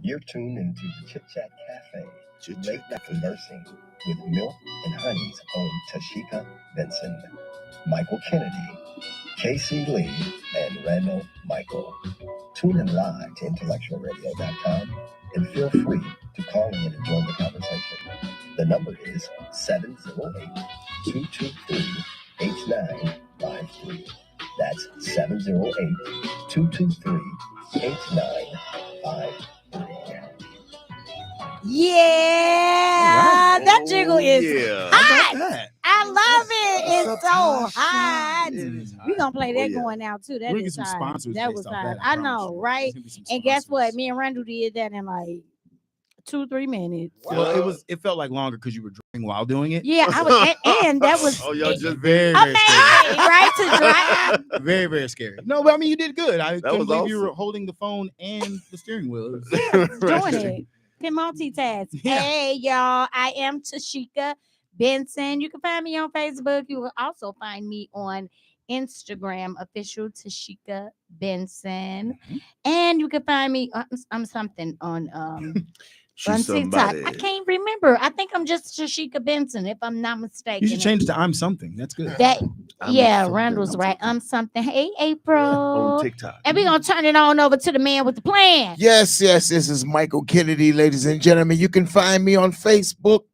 You're tuned into the Chit Chat Cafe, late night conversing with Milk and Honey's own Tashika Benson, Michael Kennedy, Casey Lee, and Randall Michael. Tune in live to IntellectualRadio.com and feel free to call in and join the conversation. The number is 708-223-8953. That's 708-223-8953. Yeah, that jingle is hot. That? I love it. It's What's so up, hot. Tasha? It is hot. We're gonna play that Oh, yeah. going out too. That We'll get is some hot. sponsors That based was off hot. that, I promise know, you. right? There's gonna be some And guess what? sponsors. Me and Randall did that in like 2-3 minutes. Well, it felt like longer because you were drinking while doing it. Yeah, I was, and that was Oh, y'all just Very, very amazing, scary. right? To drive. Very, very scary. No, but I mean, you did good. I couldn't was believe you were awesome. holding the phone and the steering wheel. It was- Doing it. Can multitask. Yeah. Hey, y'all. I am Tashika Benson. You can find me on Facebook. You will also find me on Instagram, official Tashika Benson. Mhm. And you can find me I'm something on She's TikTok. somebody. I can't remember. I think I'm just Tashika Benson, if I'm not mistaken. You should change it to I'm something. That's good. that. I'm Yeah, something. Randall's I'm right. I'm something. Hey, April. on TikTok. And we're gonna turn it on over to the man with the plan. Yes, this is Michael Kennedy, ladies and gentlemen. You can find me on Facebook,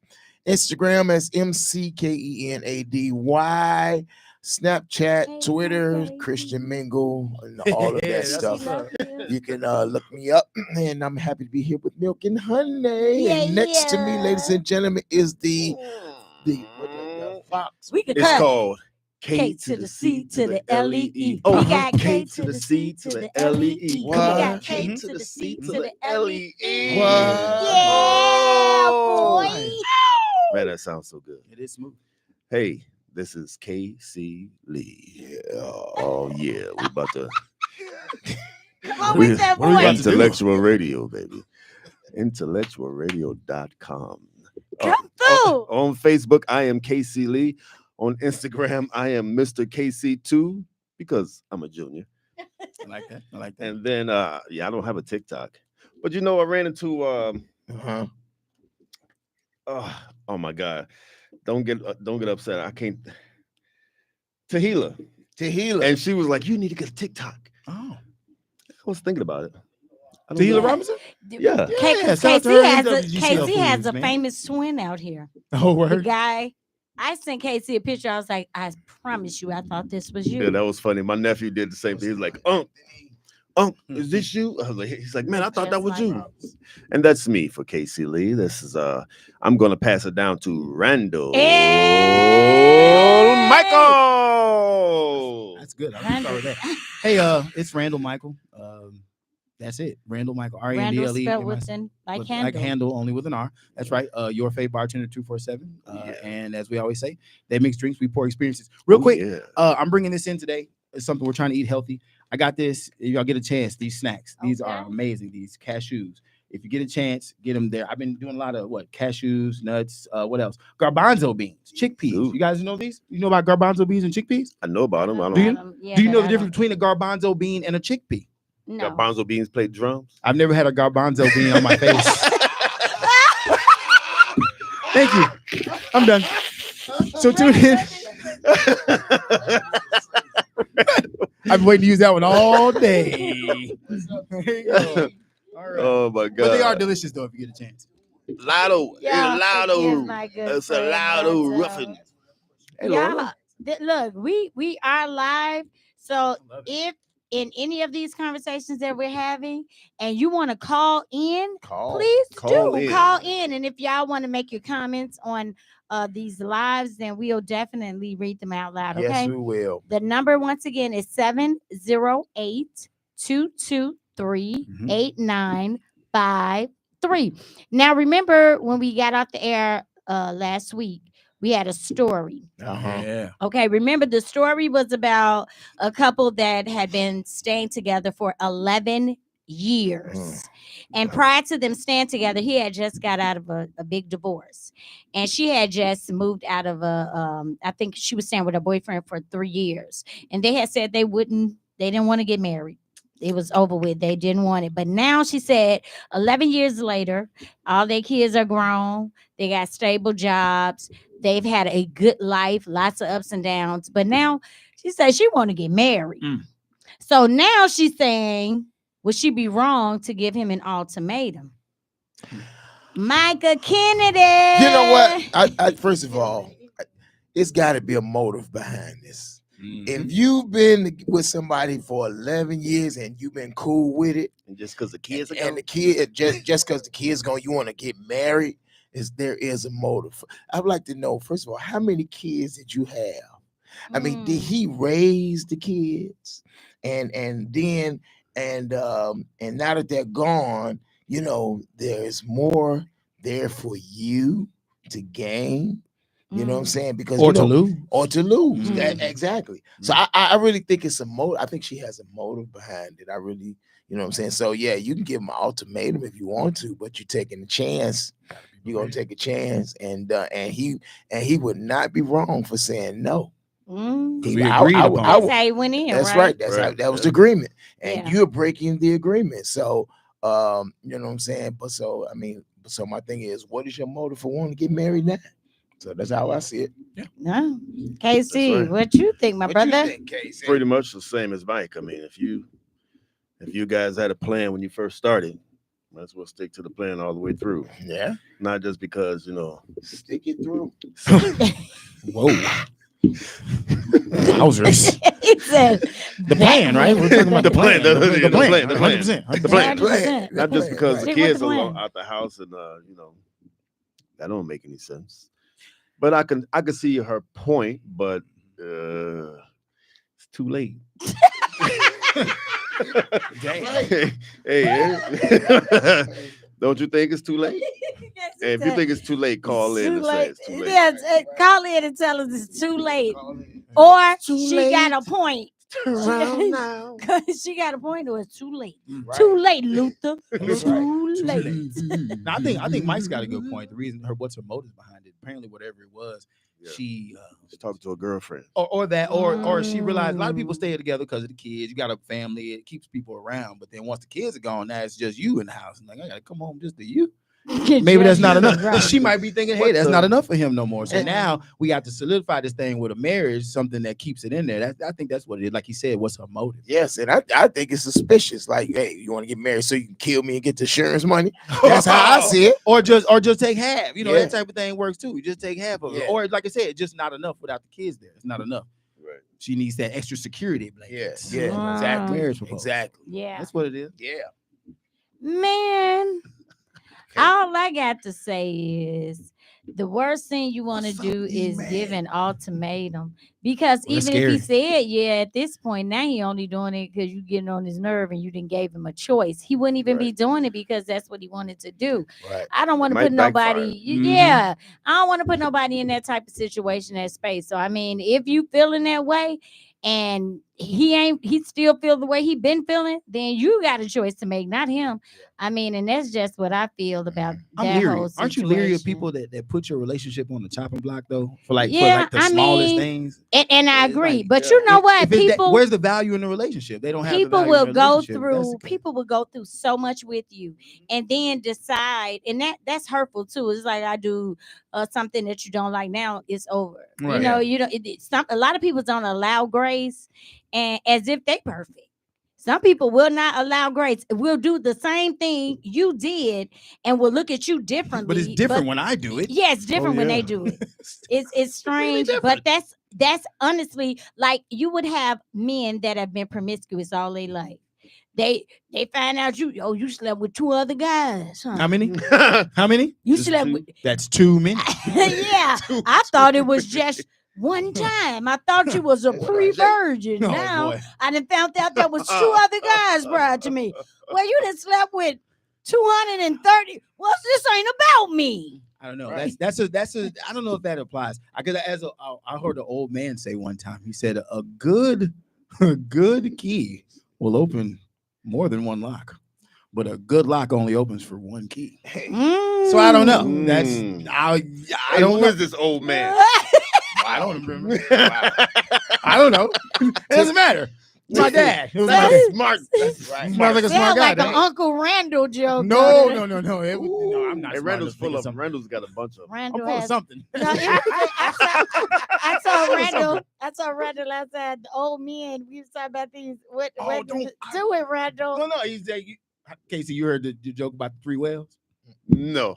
Instagram as McKenady, Snapchat, Hey, Twitter, baby. Christian Mingle, and all of Yeah, that that's stuff. what's up. You can look me up, and I'm happy to be here with Milk and Honey. Yeah, and next to me, yeah. ladies and gentlemen, is the Fox. We could It's cut. called K to the C to the L-E-E. Oh, We got K to the C to the L-E-E. We got What? K to the C to the L-E-E. What? Yeah, boy. Man, that sounds so good. It is smooth. Hey, this is KC Lee. Yeah. Oh, yeah. We about to. Come on We- with that what are we about voice. to do? Intellectual Radio, baby. IntellectualRadio.com. Come through. On Facebook, I am KC Lee. On Instagram, I am Mr. KC2 because I'm a junior. I like that. I like that. And then, I don't have a TikTok. But I ran into, Uh-huh. oh my God, don't get upset. I can't. Tahila, and she was like, "You need to get a TikTok." Oh, I was thinking about it. I don't Tahila know. Robinson? Yeah. Yeah, shout out to her and WGCL Casey has Foods, a man. famous twin out here. Oh, The word. guy, I sent Casey a picture. I was like, I promise you, I thought this was you. Yeah, that was funny. My nephew did the same thing. He was like, is this you?" I was like, he's like, "Man, I thought that Just was like you." him. And that's me for Casey Lee. This is I'm gonna pass it down to Randall Hey! Michael. That's good. I'll start with that. Hey, it's Randall Michael. That's it. Randall Michael. Randall R-A-N-D-L-E. spelled with an like handle. handle, only with an R. That's right. Your fave bartender 247. And as we always say, they mix drinks, we pour experiences. Real quick, Yeah. I'm bringing this in today. It's something we're trying to eat healthy. I got this. If y'all get a chance, these snacks. These are Okay. amazing. These cashews. If you get a chance, get them there. I've been doing a lot of cashews, nuts. What else? Garbanzo beans, chickpeas. Ooh. You guys know these? You know about garbanzo beans and chickpeas? I know about him. I don't Do you- Yeah, Do you but know the I difference between a garbanzo bean and a chickpea? No. Garbanzo beans play drums. I've never had a garbanzo bean on my face. Thank you. I'm done. So tune in. I've been waiting to use that one all day. There you go. All right. Oh my God. But they are delicious though if you get a chance. Lotto. Yeah, It's Lotto. my good It's a friend, Lotto that's, Ruffin. Hey, Laura. Yeah, look, we are live. So Love it. if in any of these conversations that we're having and you want to call in, please Call do in. call in. And if y'all want to make your comments on these lives, then we'll definitely read them out loud. Okay. Yes, we will. The number once again is 708-223-8953. Now remember when we got off the air last week, we had a story. Uh-huh. Yeah. Okay, remember the story was about a couple that had been staying together for 11 years. And prior to them staying together, he had just got out of a big divorce. And she had just moved out of I think she was staying with her boyfriend for 3 years. And they had said they didn't want to get married. it was over with. They didn't want it. But now she said 11 years later, all their kids are grown. They got stable jobs. They've had a good life, lots of ups and downs. But now she said she want to get married. So now she's saying, would she be wrong to give him an ultimatum? Micah Kennedy. You know what? I first of all, it's got to be a motive behind this. If you've been with somebody for 11 years and you've been cool with it, And just because the kids are and gone. the kid just because the kids gone, you want to get married, there is a motive. I'd like to know, first of all, how many kids did you have? I mean, did he raise the kids? And then now that they're gone, you know, there's more there for you to gain. You know what I'm saying? Because Or to lose. Or to lose. That, exactly. So I really think it's a motive. I think she has a motive behind it. I really, you know what I'm saying? So yeah, you can give him an ultimatum if you want to, but you're taking a chance. You're gonna take a chance, and he would not be wrong for saying no. We agreed upon. That's how he went in. That's right. That's how that was the agreement, and Yeah. you're breaking the agreement. So you know what I'm saying? But so I mean, so my thing is, what is your motive for wanting to get married now? So that's how I see it. No. KC, right. what you think, my brother? KC? Pretty much the same as Mike. I mean, if you guys had a plan when you first started, might as well stick to the plan all the way through. Yeah. Not just because, Stick it through. Whoa. Wowzers. He said The plan, right? We're talking about The plan, the plan, The plan. the plan. 100%. The plan. 100%. Not just because the Stick with kids the are plan. out the house and that don't make any sense. But I can see her point, but it's too late. Hey, don't you think it's too late? And if you think it's too late, call in and say it's too late. Yeah, call in and tell us it's too late. Or she got a point. Around now. She got a point, or it's too late. Right. Too late, Luther. That's Too right. late. Now, I think Mike's got a good point. The reason what's her motive behind it? Apparently, whatever it was, Yeah. she She's talking to a girlfriend. or she realized a lot of people stay together because of the kids. You got a family, it keeps people around. But then once the kids are gone, now it's just you in the house. And like, I gotta come home just to you. Maybe that's not enough. Right. She might be thinking, hey, What that's the- not enough for him no more. So And- now we got to solidify this thing with a marriage, something that keeps it in there. I think that's what it is. Like he said, what's her motive? Yes, and I think it's suspicious. Like, hey, you want to get married so you can kill me and get the insurance money? That's how I see it. Or just take half. You know, Yeah. that type of thing works too. You just take half of it. Yeah. Or like I said, it's just not enough without the kids there. It's not enough. Right. She needs that extra security blanket. Yes, yeah, Wow. exactly, Marriage proposal. exactly. Yeah. That's what it is. Yeah. Man, Okay. all I got to say is the worst thing you want to Fuck do you, is man. give an ultimatum, because Well, that's even if he scary. said, yeah, at this point now he only doing it because you getting on his nerve and you didn't gave him a choice. He wouldn't even be Right. doing it because that's what he wanted to do. Right. I don't want to Might put nobody, backfire. yeah, I don't want to put nobody in that type of situation, that space. So I mean, if you feeling that way and he still feel the way he been feeling, then you got a choice to make, not him. I mean, and that's just what I feel about I'm that leery. whole Aren't you leery of situation. people that put your relationship on the chopping block though? For like Yeah, the I smallest mean, things. And I It's agree, like, but yeah. you know what? If it's that- People where's the value in the relationship? They don't have the people value will in the go relationship, if that's through the case. people will go through so much with you and then decide, and that's hurtful too. It's like I do something that you don't like, now it's over. Right. You know, you don't a lot of people don't allow grace, and as if they perfect. Some people will not allow grace, will do the same thing you did and will look at you differently. But it's different when I do it. Yeah, it's different when yeah. they do it. It's Completely strange, but that's honestly, like, you would have men that have been promiscuous all their life. They find out you slept with 2 other guys, huh? How many? How many? You Just slept two? with That's too many. yeah. I thought it was just one time. I thought you was a pre-virgin. Oh, Now boy. I done found out there was 2 other guys prior to me. Well, you done slept with 230. Well, this ain't about me. I don't know. Right. That's a. I don't know if that applies. I heard an old man say one time. He said a good key will open more than one lock, but a good lock only opens for one key. So I don't know. Mm. That's I Hey, don't who know. is this old man? I don't remember. I don't know. It doesn't matter. My dad. It was my That's dad. Smart. That's right. Smart like a smart Sound guy. like an Uncle Randall joke. No. doesn't it? No, I'm not. Hey, smart Randall's enough to full think of them. something. Randall's got a bunch of them. I'm Randall full of has. something. No, I saw Randall outside. The old men. We was talking about these. What don't- do it, Randall? No. He's like, Casey, you heard the joke about the 3 whales? No.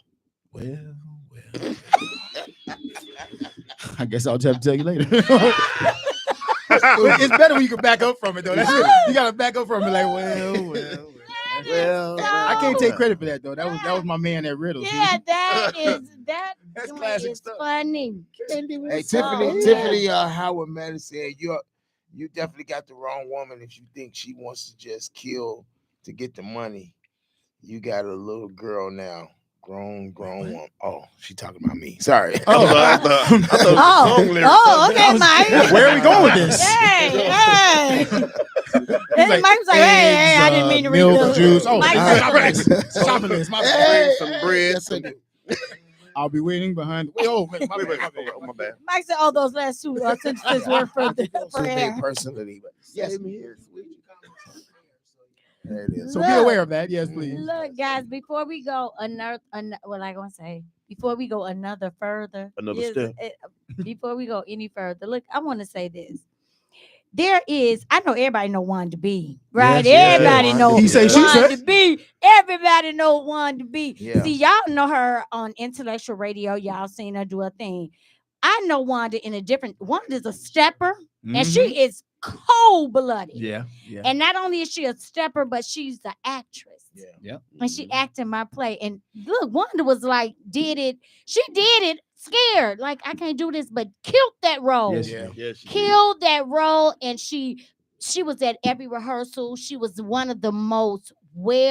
Well. I guess I'll have to tell you later. It's better when you can back up from it, though. That's it. You gotta back up from it, like, well. I can't take credit for that, though. That was my man that riddles. Yeah, that's classic is stuff. funny. Hey, Oh, Tiffany Howard Madden said you definitely got the wrong woman if you think she wants to just kill to get the money. You got a little girl now. Grown woman. Oh, she talking about me. Sorry. I thought it was a song lyric. Okay, Mike. Where are we going with this? Hey. He's like, Mike's like, hey, I didn't mean to read milk, those. juice. Oh, Mike shopping list. My Hey, bad. Some bread, yes, I some- do. I'll be waiting behind. Wait, my bad. Oh, my bad. Mike said, those last two sentences were for So big air. personally, but yes, there it is. So be aware of that. Yes, please. Look, guys, before we go another further, Another step. Before we go any further, look, I want to say this. I know everybody know Wanda B, right? Yes, Everybody yes. know He say, she Wanda said. B. Everybody know Wanda B. Yeah. See, y'all know her on Intellectual Radio. Y'all seen her do a thing. I know Wanda in a different. Wanda's a stepper, and she is cold-blooded. Yeah. And not only is she a stepper, but she's the actress. Yeah. And she acted in my play. And look, Wanda was like, she did it scared. Like, I can't do this, but killed that role. Yes, Yeah. Yeah, she did. Killed that role. And she was at every rehearsal. She was one of the most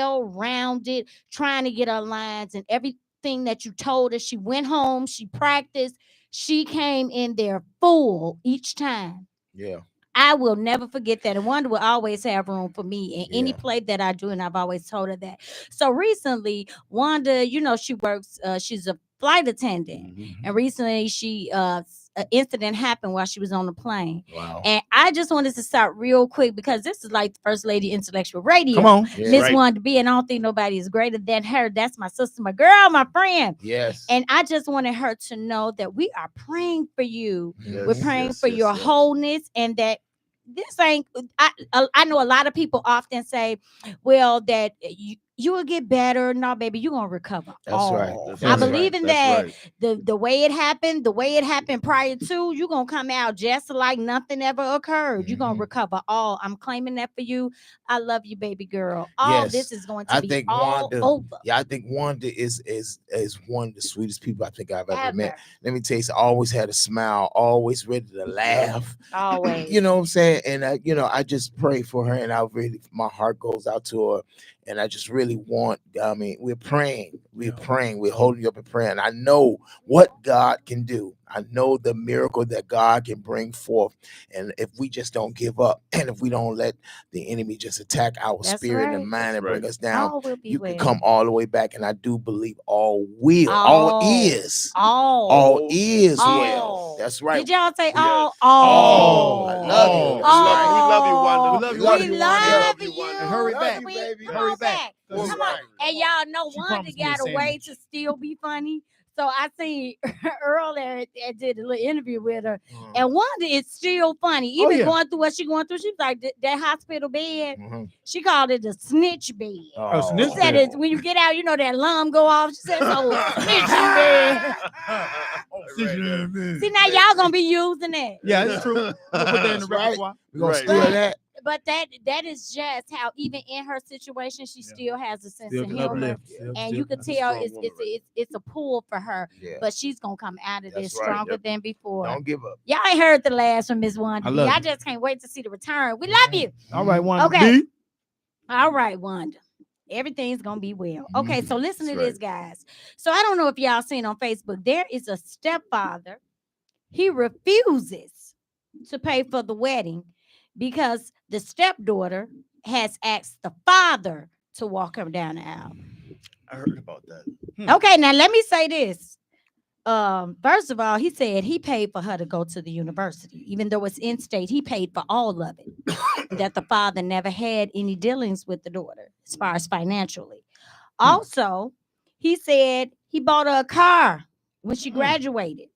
well-rounded, trying to get her lines and everything that you told her. She went home, she practiced, she came in there full each time. Yeah. I will never forget that. And Wanda will always have room for me in any Yeah. play that I do. And I've always told her that. So recently, Wanda, she works, she's a flight attendant. And recently an incident happened while she was on the plane. Wow. And I just wanted to start real quick because this is like the First Lady Intellectual Radio. Come on. Yeah. Miss Right. Wanda B. And I don't think nobody is greater than her. That's my sister, my girl, my friend. Yes. And I just wanted her to know that we are praying for you. Yes, We're praying yes, for yes, your yes. wholeness, and that this ain't. I know a lot of people often say, "Well, that you will get better." No, baby, you're gonna recover. That's right. all. That's I right. believe in That's that. right. The way it happened prior to, you're gonna come out just like nothing ever occurred. You're gonna Mhm. recover all. I'm claiming that for you. I love you, baby girl. All Yes. this is going to I be think all Wanda- over. Yeah, I think Wanda is one of the sweetest people I think I've ever met. Ever. Let me tell you, always had a smile, always ready to laugh. Always. You know what I'm saying? And I just pray for her, and my heart goes out to her. And I just really we're praying, we're holding you up in prayer. And I know what God can do. I know the miracle that God can bring forth. And if we just don't give up, and if we don't let the enemy just attack our That's spirit right. and mind and That's bring right. us down, All will be you well. can come all the way back. And I do believe all is All well. All. That's right. Did y'all say Yes. all? All. I love you. All. That's right. We love you, Wanda. We love you, We Wanda. love We you. love you, And hurry Love back. you, We- baby. Come Hurry on back. back. That's Come right. on. And y'all know She Wanda promised me a got a way sandwich. to still be funny. So I seen earlier, I did a little interview with her, and Wanda is still funny. Even yeah. going through what she going through, she's like that hospital bed. Mhm. She called it a snitch bed. Oh, She snitch said bed. it's when you get out, that alarm go off. She said, "Oh, snitching bed." See, now y'all gonna be using that. Yeah, it's true. We'll put that in the That's right. repertoire. We're gonna Right. steal But- that. But that is just how even in her situation, she still has a sense Still of can humor. uplift. And you can That's a tell strong woman it's a pull for her, Yeah. but she's gonna come out of this That's right. stronger Yep. than before. Don't give up. Y'all ain't heard the last from Miss Wanda. I love I you. just can't wait to see the return. We love you. All right, Wanda Okay. B. All right, Wanda. Everything's gonna be well. Okay, so listen to That's this, guys. So I don't know if y'all seen on Facebook. There is a stepfather. He refuses to pay for the wedding because the stepdaughter has asked the father to walk her down the aisle. I heard about that. Okay, now let me say this. First of all, he said he paid for her to go to the university, even though it's in state. He paid for all of it. that the father never had any dealings with the daughter as far as financially. Also, he said he bought her a car when she graduated.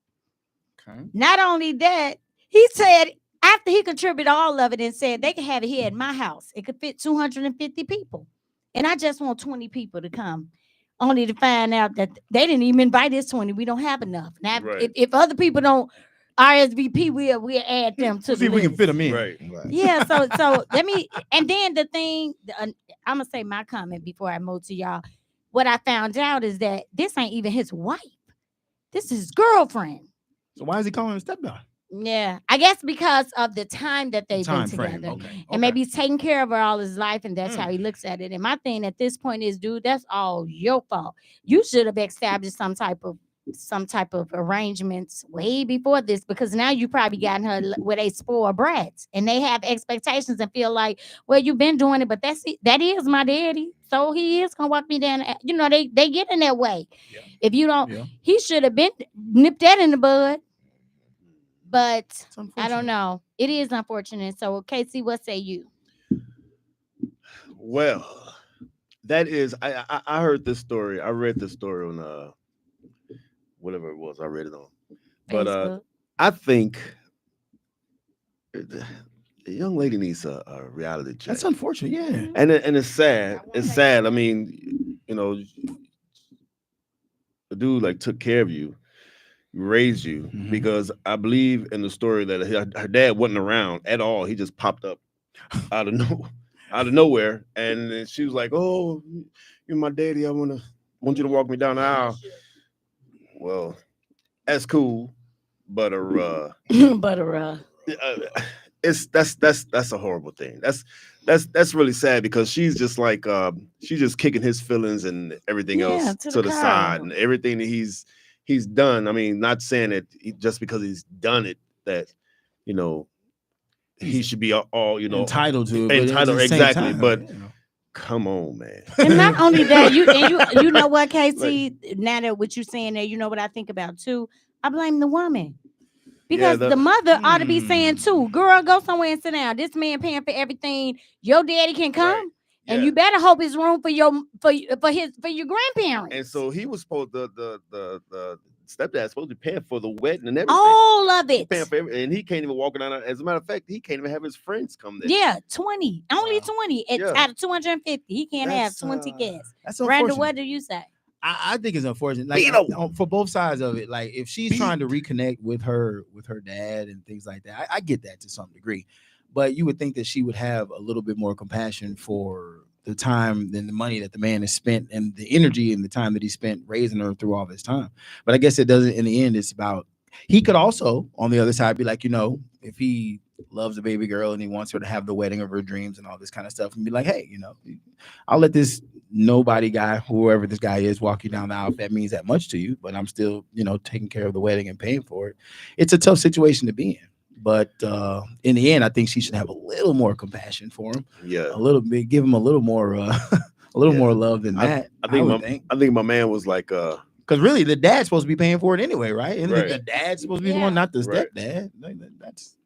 Okay. Not only that, he said after he contributed all of it and said they could have it here at my house. It could fit 250 people. And I just want 20 people to come. Only to find out that they didn't even invite us 20. We don't have enough. Now, Right. if other people don't RSVP, we'll add them to We'll see the if we can list. fit them in. Right. Yeah, so let me, and then the thing, I'm gonna say my comment before I move to y'all. What I found out is that this ain't even his wife. This is his girlfriend. So why is he calling her stepdaughter? Yeah, I guess because of the time that they've been Time frame. together. Okay. And maybe he's taking care of her all his life, and that's how he looks at it. And my thing at this point is, dude, that's all your fault. You should have established some type of arrangements way before this, because now you probably gotten her where they spoil brats and they have expectations and feel like, well, you've been doing it, but that is my daddy, so he is gonna walk me down. You know, they get in that way. Yeah. If you don't, he should have been nipped that in the bud. But I don't know. It is unfortunate. So, Casey, what say you? Well, that is. I heard this story. I read this story on whatever it was. I read it on. But Facebook. I think the young lady needs a reality check. That's unfortunate. Yeah. And it's sad. It's sad. I mean, you know, the dude like took care of you, raised you, because I believe in the story that her dad wasn't around at all. He just popped up out of nowhere, and then she was like, "Oh, you're my daddy. I want you to walk me down the aisle." Well, that's cool, but that's a horrible thing. That's really sad, because she's just like she's just kicking his feelings and everything else to the side, and everything that he's done. I mean, not saying that just because he's done it that, you know, he should be all, you know, entitled to it. Entitled, exactly. Time, but come on, man. And not only that, you know what, Casey? Now that what you're saying there, you know what I think about too? I blame the woman. Because the mother ought to be saying too, girl, go somewhere and sit down. This man paying for everything. Your daddy can come. Right. And you better hope it's room for your grandparents. And so he was supposed the stepdad's supposed to be paying for the wedding and everything. All of it. Paying for everything, and he can't even walk down. As a matter of fact, he can't even have his friends come there. Yeah, 20. Only 20. Out of 250. He can't have 20 guests. That's Randall, what do you say? I think it's unfortunate. Like for both sides of it. Like if she's trying to reconnect with her dad and things like that, I get that to some degree. But you would think that she would have a little bit more compassion for the time than the money that the man has spent, and the energy and the time that he spent raising her through all this time. But I guess it doesn't. In the end, it's about, he could also on the other side be like, you know, if he loves a baby girl and he wants her to have the wedding of her dreams and all this kind of stuff, and be like, hey, you know, I'll let this nobody guy, whoever this guy is, walk you down the aisle if that means that much to you, but I'm still, you know, taking care of the wedding and paying for it. It's a tough situation to be in. But in the end, I think she should have a little more compassion for him. Yeah, a little bit, give him a little more, more love than that. I think my man was like, because really the dad's supposed to be paying for it anyway, right? And the dad's supposed to be the one, not the stepdad. That's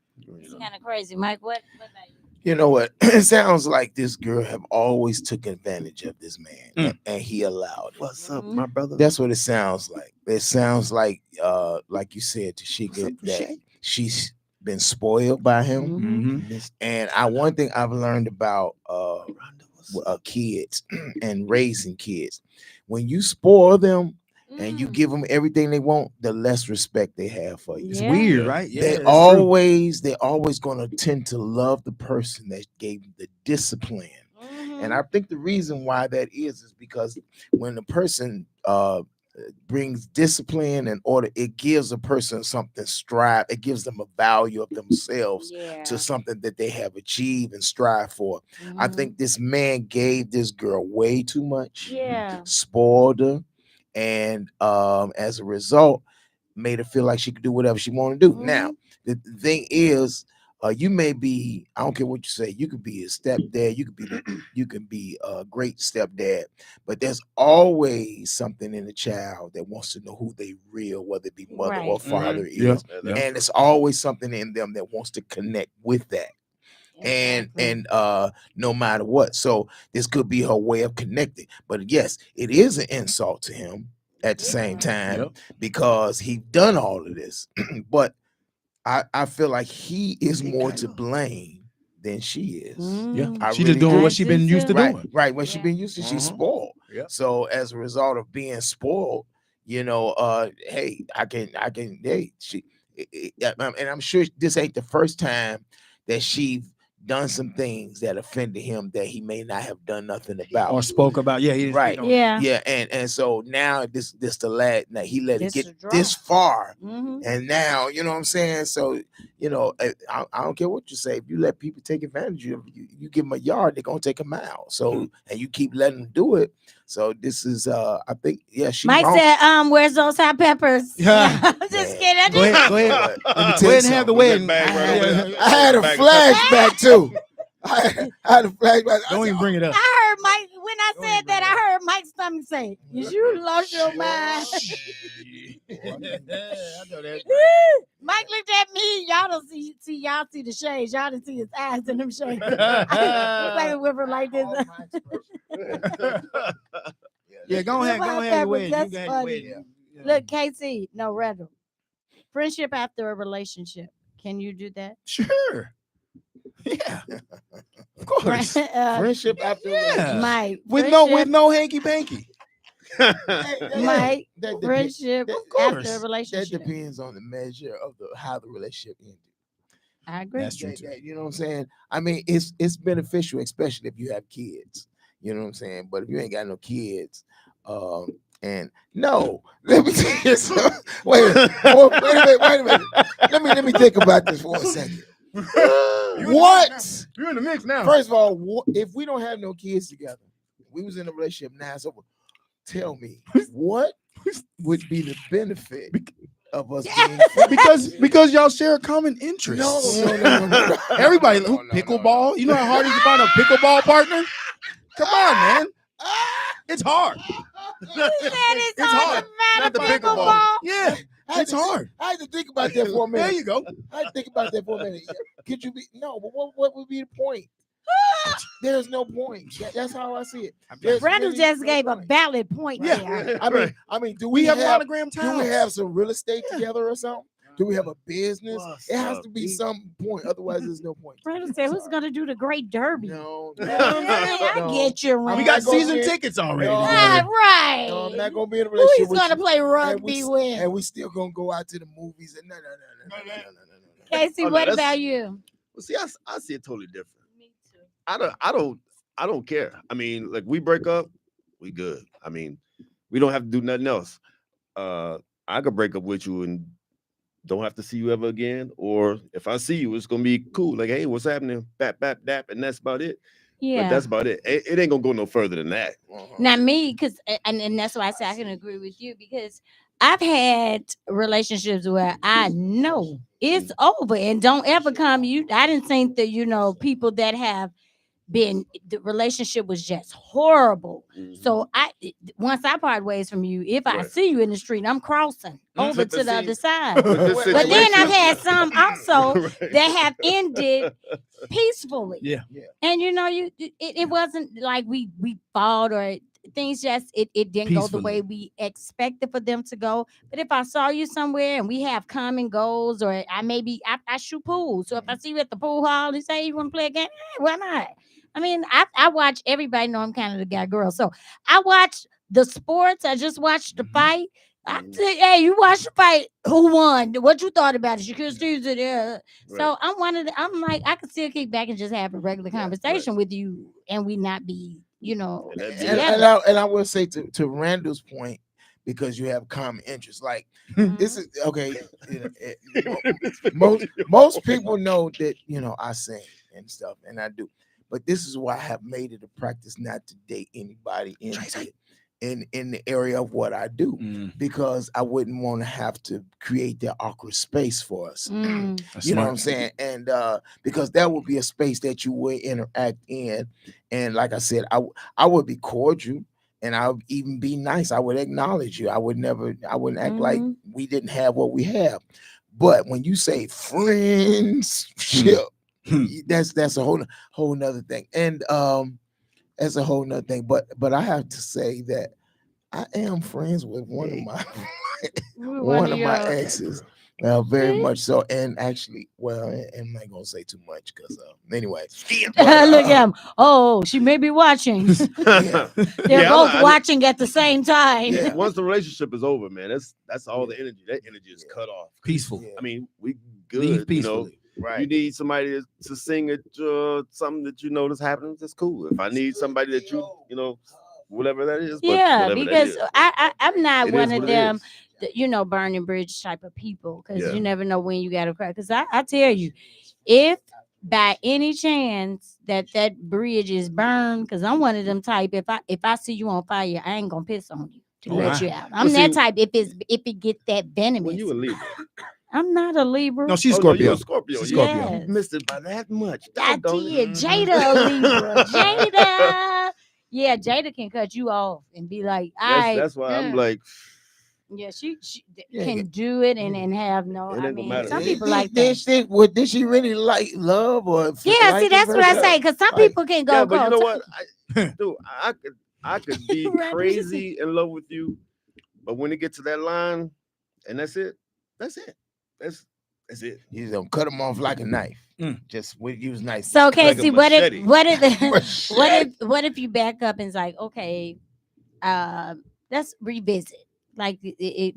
kind of crazy, Mike. What about you? You know what? It sounds like this girl have always took advantage of this man, and he allowed it. What's up, my brother? That's what it sounds like. It sounds like you said, Tashika, that she's been spoiled by him. And one thing I've learned about kids and raising kids, when you spoil them and you give them everything they want, the less respect they have for you. It's weird, right? Yeah, they're always going to tend to love the person that gave them the discipline. And I think the reason why that is because when the person brings discipline and order, it gives a person something strive. It gives them a value of themselves to something that they have achieved and strive for. I think this man gave this girl way too much, spoiled her, and as a result, made her feel like she could do whatever she wanted to do. Now, the thing is, you may be, I don't care what you say, you could be a stepdad, you can be a great stepdad, but there's always something in the child that wants to know who they real, whether it be mother or father is. And it's always something in them that wants to connect with that. Exactly. and no matter what. So this could be her way of connecting. But yes, it is an insult to him at the same time because he done all of this. But I feel like he is more to blame than she is. Yeah, I she really just doing do. what she been used to Right, doing. right. When she been used to, she's spoiled. Yeah. So as a result of being spoiled, hey, hey, and I'm sure this ain't the first time that she done some things that offended him that he may not have done nothing about Or spoke about. Yeah, he didn't right. speak on Yeah. Yeah, and so now this the lad, now he let This it is get this dry. far, Mhm. and now you know what I'm saying. So I don't care what you say. If you let people take advantage of you, you give them a yard, they're gonna take a mile. So and you keep letting them do it. So this is I think she Mike wrong. said, where's those hot peppers? Yeah. I'm just kidding. Go ahead. Let me Go tell ahead you and have the something. wedding. Bag right over there. I had a Bag of peppers. flashback too. I had a flashback. Don't even bring it up. I heard Mike, when I said that, I heard Mike's stomach say, you lost your mind. I know that. Mike looked at me. Y'all don't see y'all see the shades. Y'all didn't see his eyes in them shades. Look like a whipper like this. Yeah, go ahead your wedding. You That's can have your funny. wedding. Look, KC, no, Randall. Friendship after a relationship. Can you do that? Sure. Yeah. Of course. Friendship after Yeah. Mike. With friendship- no hanky panky. Mike, that friendship Of after course. a that relationship. depends on the measure of how the relationship ended. I agree. That's true too. You know what I'm saying? I mean, it's beneficial, especially if you have kids. You know what I'm saying? But if you ain't got no kids, and no, let me tell you something. Wait a minute. Let me think about this for a second. What? You're in the mix now. First of all, if we don't have no kids together, we was in a relationship now. So tell me, what would be the benefit of us being friends? because y'all share a common interest. No. Everybody, No. pickleball. You know how hard it is to find a pickleball partner? Come on, man. It's hard. He said it's It's hard. hard to find Not the a pickleball. pickleball. Yeah, it's hard. I had to think about that for a minute. There you go. I had to think about that for a minute. Could you be no? But what would be the point? There's no point. That's how I see it. There's Randall really just no gave a point. valid point Yeah. there. I mean, do We we have have monogram do towels. we have some real estate together or something? Do we have a business? What's It has up, to be B? some point. Otherwise, there's no point. Randall said, who's going to do the Great Derby? No, I no. get you, We Randall. got not gonna season get- tickets already. No. Ah, right. No, I'm not gonna be in a Who relationship he's with going to you. play And rugby with? And we still gonna go out to the movies and no. Casey, Oh, no, what that's- about you? Well, see, I see it totally different. Me too. I don't care. I mean, like we break up, we good. I mean, we don't have to do nothing else. I could break up with you and don't have to see you ever again. Or if I see you, it's gonna be cool. Like, hey, what's happening? Bap, bap, dap, and that's about it. But Yeah. that's about it. It ain't gonna go no further than that. Not me, because and that's why I say I can agree with you, because I've had relationships where I know it's over and don't ever come. I didn't think that people that have been, the relationship was just horrible. So once I part ways from you, if I Right. see you in the street, I'm crossing over But to the see- other side. But this But then I've situation- had some also Right. that have ended peacefully. Yeah. And it wasn't like we fought or things, just it didn't go the Peacefully. way we expected for them to go. But if I saw you somewhere and we have common goals, or I shoot pool. So if I see you at the pool hall and say you want to play a game, why not? I mean, I watch, everybody know I'm kind of the guy girl. So I watch the sports. I just watched the fight. I say, hey, you watched the fight. Who won? What you thought about it? You could see it. So I'm I'm like, I could still kick back and just have a regular conversation with you, and we not be, And that'd be together. And I will say to Randall's point, because you have common interests. Like this is okay. Most people know that I sing and stuff, and I do. But this is why I have made it a practice not to date anybody in the area of what I do, because I wouldn't want to have to create that awkward space for us. That's You know smart. what I'm saying? And because that would be a space that you would interact in. And like I said, I would be cordial, and I would even be nice. I would acknowledge you. I wouldn't act like we didn't have what we have. But when you say friendship, that's a whole nother thing. And that's a whole nother thing. But I have to say that I am friends with one of my one of my exes. Very much so. And actually, well, I'm not gonna say too much because anyway. Look at him. Oh, she may be watching. Yeah. They're both watching at the same time. Yeah. Once the relationship is over, man, that's all the energy. That energy is cut off. Peaceful. I mean, we good. Leave peacefully. Right. You need somebody to sing at something that you know that's happening. That's cool. If I need somebody that you know, whatever that is. Yeah, whatever because that is. I'm not It one is of what it them, is. burning bridge type of people. Because Yeah. you never know when you got to cry. Because I tell you, if by any chance that bridge is burned, because I'm one of them type. If I see you on fire, I ain't gonna piss on you to let you out. I'm that type. If it get that venomous. When you a Libra. I'm not a Libra. No, she's Oh, Scorpio. no, you a Scorpio. She's You- Scorpio. Yes. Missed it by that much. I Doggone did. it. Jada a Libra. Jada. Yeah, Jada can cut you off and be like, That's why I'm like, yeah, she Yeah, can yeah. do it and have no. It ain't I gonna mean, matter. some people Did- like did that. did she really like love or Yeah, like see, it that's what I versus- say. Because some Like, people can go. yeah, but you know Some- what? Dude, I could be Right. crazy in love with you, but when it gets to that line, and that's it. That's it. That's it. You don't cut them off like a knife. Mm. Just use knife. So, Like a Casey, what if machete. what if you back up and it's like, okay, let's revisit. Like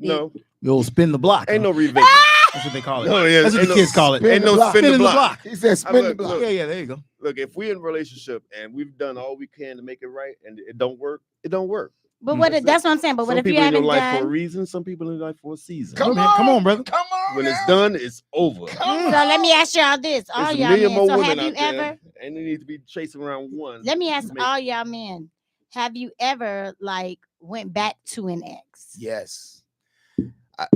No, You'll spin the block. ain't huh? no revisit. That's what they call it. No, yeah, That's what ain't the no kids call it. spin Ain't the no block. spin the Spinning the block. block. He said spin the look, block. Yeah, there you go. Look, if we're in a relationship and we've done all we can to make it right and it don't work, it don't work. But what? That's That's it. what I'm saying. But Some what if you people in your haven't life for a done? reason, some people in your life for a season. Come Come on, brother. Come on. When it's now. done, it's over. Come So let me ask y'all this: all There's a y'all million men. more So women have you out there, ever? and they need to be chasing around one. Let me ask to make- all y'all men: have you ever like went back to an ex? Yes.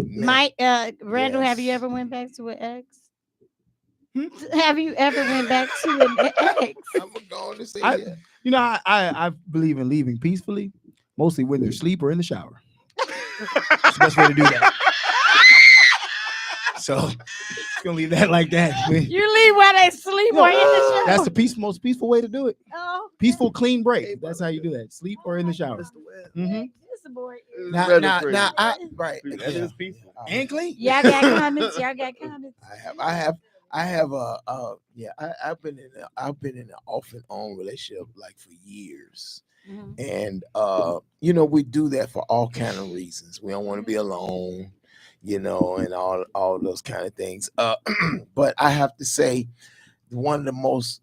Mike, Randall, have you Yes. ever went back to an ex? Have you ever went back to an ex? I'm going to say I- yeah. You know, I believe in leaving peacefully, mostly when they're asleep or in the shower. That's the best way to do that. So, gonna leave that like that. You leave while they sleep or in the shower. That's the most peaceful way to do it. Oh, Peaceful, clean break. That's how you do that. Sleep or in the shower. mm-hmm. This boy. Now, right. That yeah. is peaceful. And clean. Y'all got comments? Y'all got comments? I have I've been in an off and on relationship like for years. Mhm. And we do that for all kind of reasons. We don't want to be alone, and all those kind of things. But I have to say, one of the most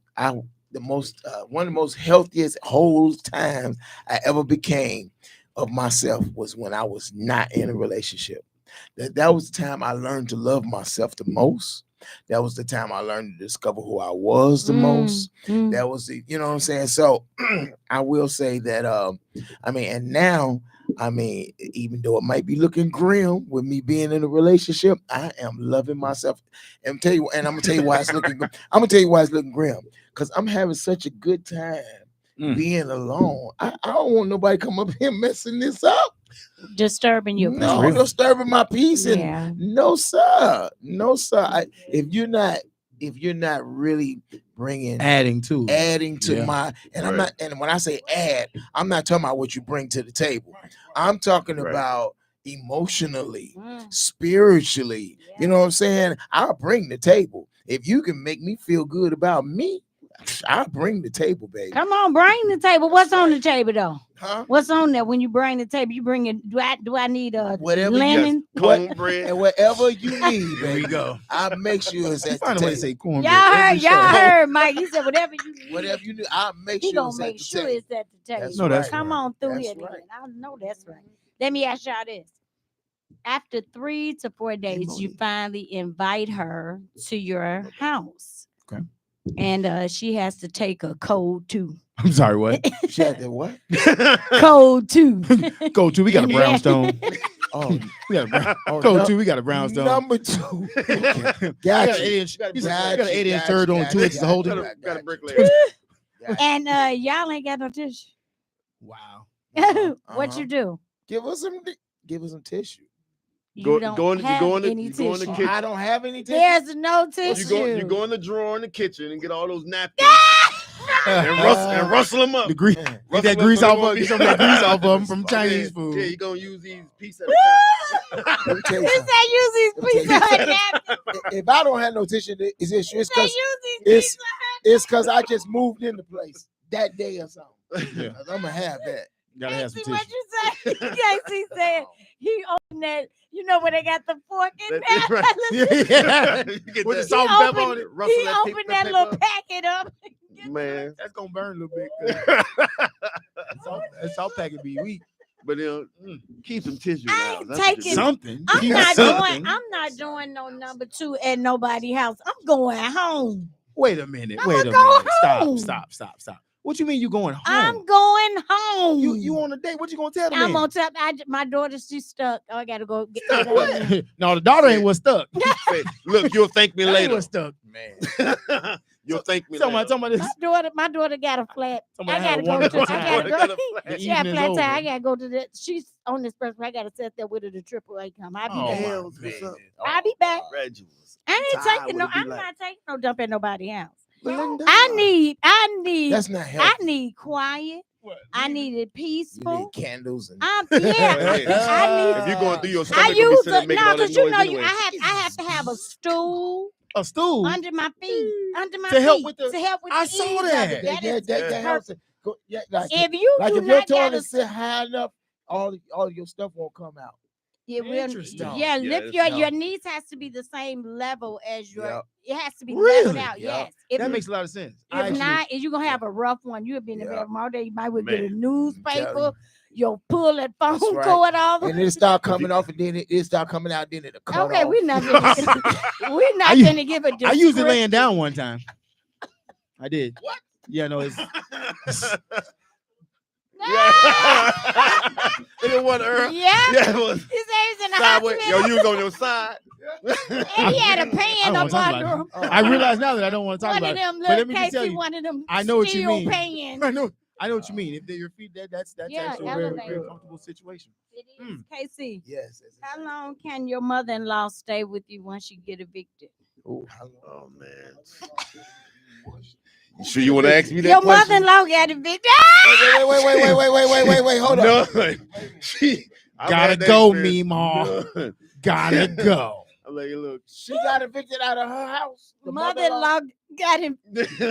healthiest whole times I ever became of myself was when I was not in a relationship. That was the time I learned to love myself the most. That was the time I learned to discover who I was the most. That was the, you know what I'm saying? So I will say that, and now, even though it might be looking grim with me being in a relationship, I am loving myself. And I'm gonna tell you why it's looking. I'm gonna tell you why it's looking grim, because I'm having such a good time being alone. I don't want nobody come up here messing this up. Disturbing your No, disturbing my peace. And Yeah. no, sir. If you're not really bringing Adding to yeah. my, I'm not, and when I say add, I'm not talking about what you bring to the table. I'm talking about emotionally, spiritually. Yeah. You know what I'm saying? I'll bring the table. If you can make me feel good about me, I'll bring the table, baby. Come on, bring the table. What's on the table though? Huh? What's on there when you bring the table? You bring it. Do I need a Whatever you lemon? Cornbread. And whatever you need, There baby, we go. I'll make sure it's at Find the a way to table. say cornbread. Y'all heard, Mike. He said whatever you need. Whatever you need, I'll make He sure gonna it's make at the sure table. it's at the table. That's No, that's Come right. on through That's here, right. then. I know that's right. Let me ask y'all this: after 3 to 4 days, you finally invite her to your house. Okay. And she has to take a code too. I'm sorry, what? She had the what? Code two. Go to. We got a Yeah. brownstone. Oh, We got a brown. oh, Go no- to. We got a brownstone. Number 2. We Got got an you. 8-inch. Got We got an 8-inch third on 2 inches to got hold you, it. Got a you. bricklayer. And y'all ain't got no tissue. Wow. What you do? Give us some tissue. You don't have any tissue. I don't have any tissue. There's no tissue. You go in the drawer in the kitchen and get all those napkins and rustle them up. The grease, get that grease off of, get some of that grease off of them from Chinese food. Yeah, you're gonna use these pieces at a time. Let me tell you He something. said use these pieces of napkins. If I don't have no tissue, it's He said because use these pieces. it's because I just moved into place that day or something. Yeah. I'm gonna have that. Gotta have some Casey, what tissue. you say? Casey said he opened that. You know where they got the fork in That's there. right. Yeah. You get With the that- salt and pepper on it. rustle He that opened that little paper. packet up. Man. That's gonna burn a little bit. That salt packet be weak. But keep some tissue. I now. ain't That's what you taking- do. Something. I'm Keep not something. doing no number 2 at nobody's house. I'm going home. Wait a minute. I'ma Wait a go minute. home. Stop. What you mean you going home? I'm going home. You on a date? What you gonna tell the I'm man? on top. My daughter, she's stuck. Oh, I gotta go get her. No, the daughter ain't what's stuck. Say, look, you'll thank me That ain't later. what's stuck. Man. You'll thank me Talking later. about this. My daughter got a flat. Somebody I had a gotta go. wonderful I time. gotta go. The She got evening's flat over. tire. I gotta go to the. She's on this person. I gotta sit there with her to triple A come. I'll be Oh, back. my Hell's what's up? I'll be back. Reggie was I ain't tired taking would no. it be I'm like? not taking no dump at nobody's house. Linda. I need. That's not I healthy. need quiet. What? I need it You peaceful. need candles and Yeah. Hey, I if you're going through your I stomach, you'll be use sitting a, making no, all that because you noise know anyway. I have to have a stool A stool. under my feet, To help with the- to help with I the saw ease of that. it. That is that helps it. Yeah, like if you like do if your not got toilet a sit high enough, all your stuff won't come out. yeah, Interesting. yeah, Yeah, lift that's your knees has to be the same level as your. Yeah. It has to be Really? leveled out. Yeah. Yes, if That makes a lot of sense. if not, you're gonna have a rough one. You've been in Yeah. bed all day. You might well get a Man. newspaper. You'll pull that phone That's right. cord off. And it start coming off, and then it start coming out. Then it'll cut Okay, off. we're not we're not I gonna give a. I used it laying down one time. I did. What? Yeah, no, it's Yeah. It was Earl. Yeah. Yeah, it was His name's in the sideways. hospital. Yo, you was on your side. And he had a I pan don't up wanna talk under about him. Oh. I realize now that I don't want to talk One of about it. them But let little me just tell Casey, you, one of them I know what you steel mean. pans. I know what you mean. If they're your feet, that's Yeah, actually a very, elevator. very comfortable situation. It is. Casey, Yes. how long can your mother-in-law stay with you once you get evicted? Oh, Oh man. You sure you want to ask me that Your question? mother's-in-law got evicted. wait. Hold on. None. I've Gotta had that go, experience. Meemaw. None. Gotta go. I'm like, look. She got evicted out of her house. The Mother-in-law got him.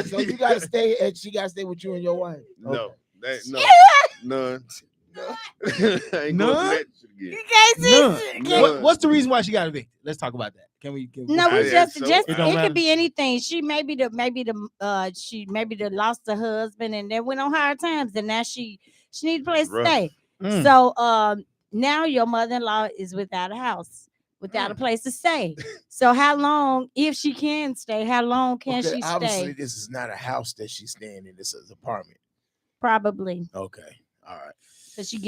So you gotta stay, and she gotta stay with you and your wife. No, no, none. I ain't None? going through that shit again. Casey. None. What's the reason why she got evicted? Let's talk about that. Can we? No, we Yeah, just so- it It don't matter. could be anything. She maybe the lost her husband and then went on hard times and now she need a place to Rough. stay. Mm. So now your mother-in-law is without a house, without a place to stay. So how long, if she can stay, how long can she Obviously, stay? this is not a house that she's staying in. This is an apartment. Probably Okay. All right. because she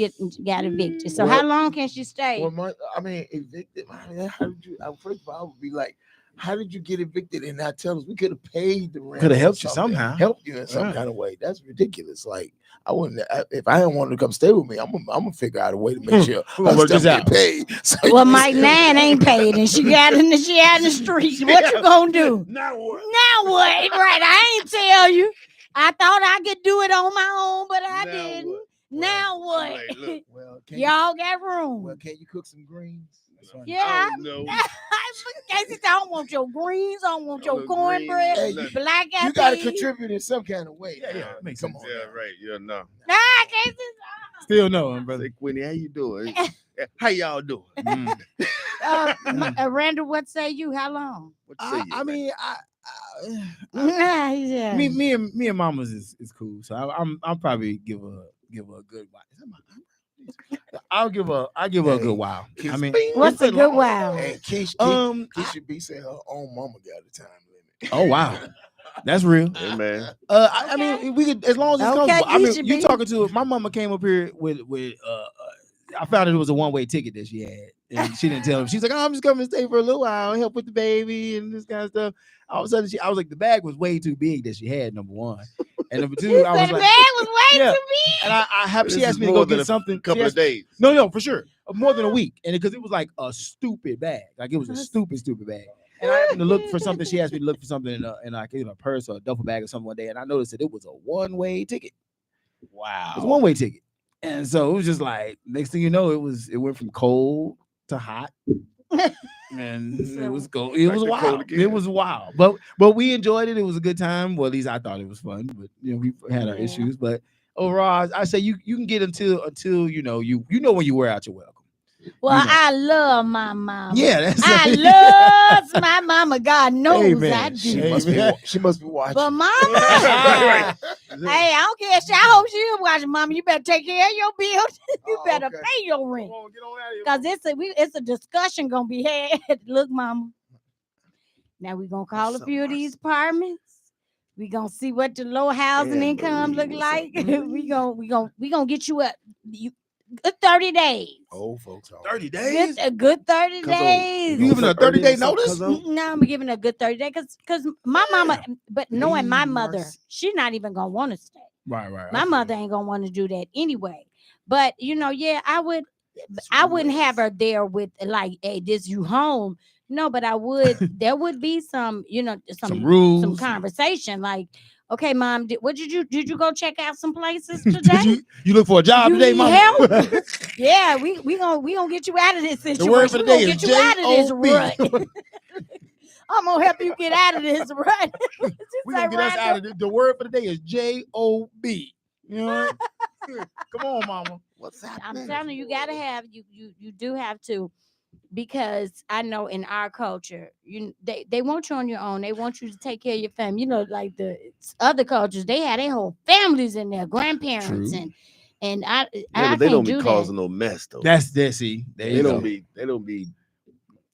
got evicted. So Well- how long can she stay? Well, evicted. How did you? First of all, I would be like, how did you get evicted and not tell us? We could have paid the rent. Could have or helped you something. somehow. Helped you in some Right. kind of way. That's ridiculous. Like I wouldn't. If I didn't want to come stay with me, I'm gonna figure out a way to make sure We're gonna her work stuff this get out. paid. So Well, you- Mike Nan ain't paid and she out in the street. What you gonna do? Now what? Now what? Right, I ain't tell you. I thought I could do it on my own, but I Now didn't. what? Now what? Like, look, Well, Y'all got room. Well, can you cook some greens? That's funny. Yeah. I don't know. Casey said, I don't want your greens. I don't want your No cornbread. Hey, greens, Black eyed You got to peas. contribute in some kind of way. Yeah, now. makes Come sense. on. Yeah, now. right. Yeah, no. Nah, Casey. Still no, brother. Say, Quinny, how you doing? How y'all doing? Mm. Randall, what say you? How long? What you say? I mean, Yeah. me and Mama's is cool. So I'm probably give her a good while. Is that I'll give her a good while. I mean, What's a good while? Hey, Keisha B said her own mama got a time limit. Oh wow, that's real. Hey, man. I mean, we could as long as it's Okay, comfortable. I mean, Keisha you B. talking to my mama came up here with I found out it was a one-way ticket that she had, and she didn't tell him. She's like, "Oh, I'm just coming to stay for a little while, help with the baby and this kind of stuff." All of a sudden, I was like, the bag was way too big that she had. Number one, and number two, I was the like, bag was way yeah. too big. and I This she is asked me to more go than get a something. Couple She of asked- days. No, for sure. more than a week, and because it was like a stupid bag, like it was a stupid bag. And I happened to look for something. She asked me to look for something in a purse or a duffel bag or something one day, and I noticed that it was a one-way ticket. Wow. It was a one-way ticket, and so it was just like next thing you know, it went from cold to hot. And it was cold. It was wild. It was wild. But we enjoyed it. It was a good time. Well, at least I thought it was fun. But we had our issues. But overall, I say you can get until you know when you wear out your welcome. Well, I love my mama. Yeah, I love my mama. God knows Amen. I do. She must be watching. But mama, hey, I don't care. I hope she watching. Mama, you better take care of your bills. You better pay your rent. Because it's a discussion gonna be had. Look, mama. Now we're gonna call a few of these apartments. We gonna see what the low housing income look like. we gonna get you a good 30 days. Old folks. 30 days? A good 30 days. You giving a 30-day notice? No, I'm giving a good 30 days because my mama, but knowing my mother, she's not even gonna want to stay. Right. My mother ain't gonna want to do that anyway. But I wouldn't have her there with like, hey, this you home. No, but I would. There would be some rules, some conversation. Like, okay, mom, did you go check out some places today? you look for a job today, mom? Yeah, we gonna get you out of this situation. The word for the day is get you out of this rut. I'm gonna help you get out of this rut. We're gonna get us out of this. The word for the day is J-O-B. You know? Come on, mama. What's happening? I'm telling you, you gotta have you do have to. Because I know in our culture, they want you on your own. They want you to take care of your family. Like the other cultures, they had their whole families in there, grandparents. True. and but they don't be causing no mess though. That's see. They don't be.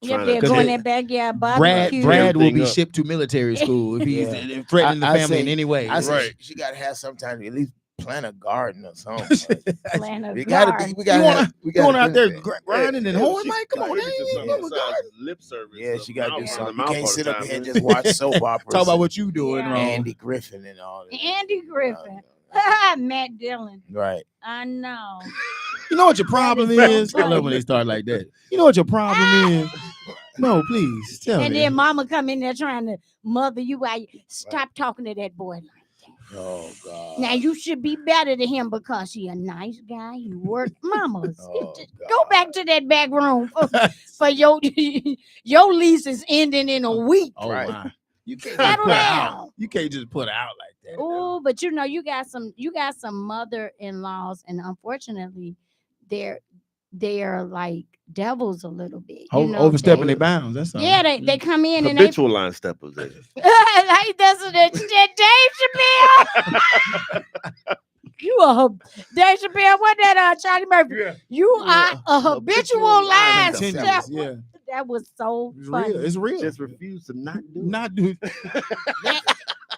If they're going in their backyard barbecue. Brad will be shipped to military school if he's threatening the family in any way. She got to have some time to at least plant a garden or something. We gotta out there grinding and hoeing, like, come on, lip service. Yeah, she gotta do something. You can't sit up here and just watch soap operas. Talk about what you doing wrong. Andy Griffin and all that. Andy Griffin. Matt Dillon. Right. I know. You know what your problem is? I love when they start like that. You know what your problem is? No, please tell me. And then mama come in there trying to mother you while you stop talking to that boy like that. Oh God! Now you should be better to him because he a nice guy. You work, mamas. Go back to that back room for your lease is ending in a week. Oh right? My! You can't settle down. You can't just put out like that. Oh, but you got some mother-in-laws, and unfortunately, they're like devils a little bit. Overstepping their bounds. That's all. Yeah, they come in habitual line steppers. Like that's Dave Chappelle. Dave Chappelle. What that Charlie Murphy? Yeah. You are a habitual line stepper. Yeah. That was so funny. It's real. Just refuse to not do it.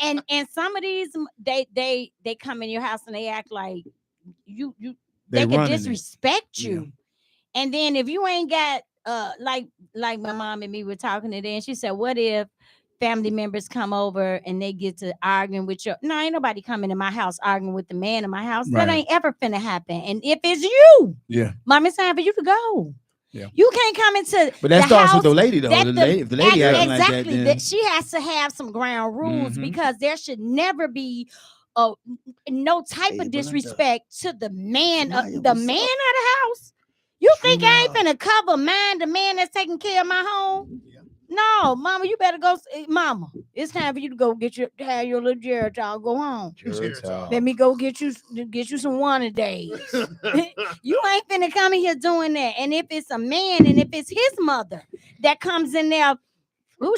And some of these they come in your house and they act like they can disrespect you. Yeah. And then if you ain't got like my mom and me were talking today, and she said, what if family members come over and they get to arguing with you? No, ain't nobody coming to my house arguing with the man in my house. Right. That ain't ever finna happen. And if it's you, mom, it's time for you to go. Yeah. You can't come into but that starts with the lady though. If the lady acting exactly like that, that she has to have some ground rules because there should never be no type of disrespect to the man of the house. You think I ain't finna cover the man that's taking care of my home? Yeah. No, mama, you better go. Mama, it's time for you to go have your little Geritol. Go home. Let me go get you some one days. You ain't finna come in here doing that. And if it's a man and if it's his mother that comes in there,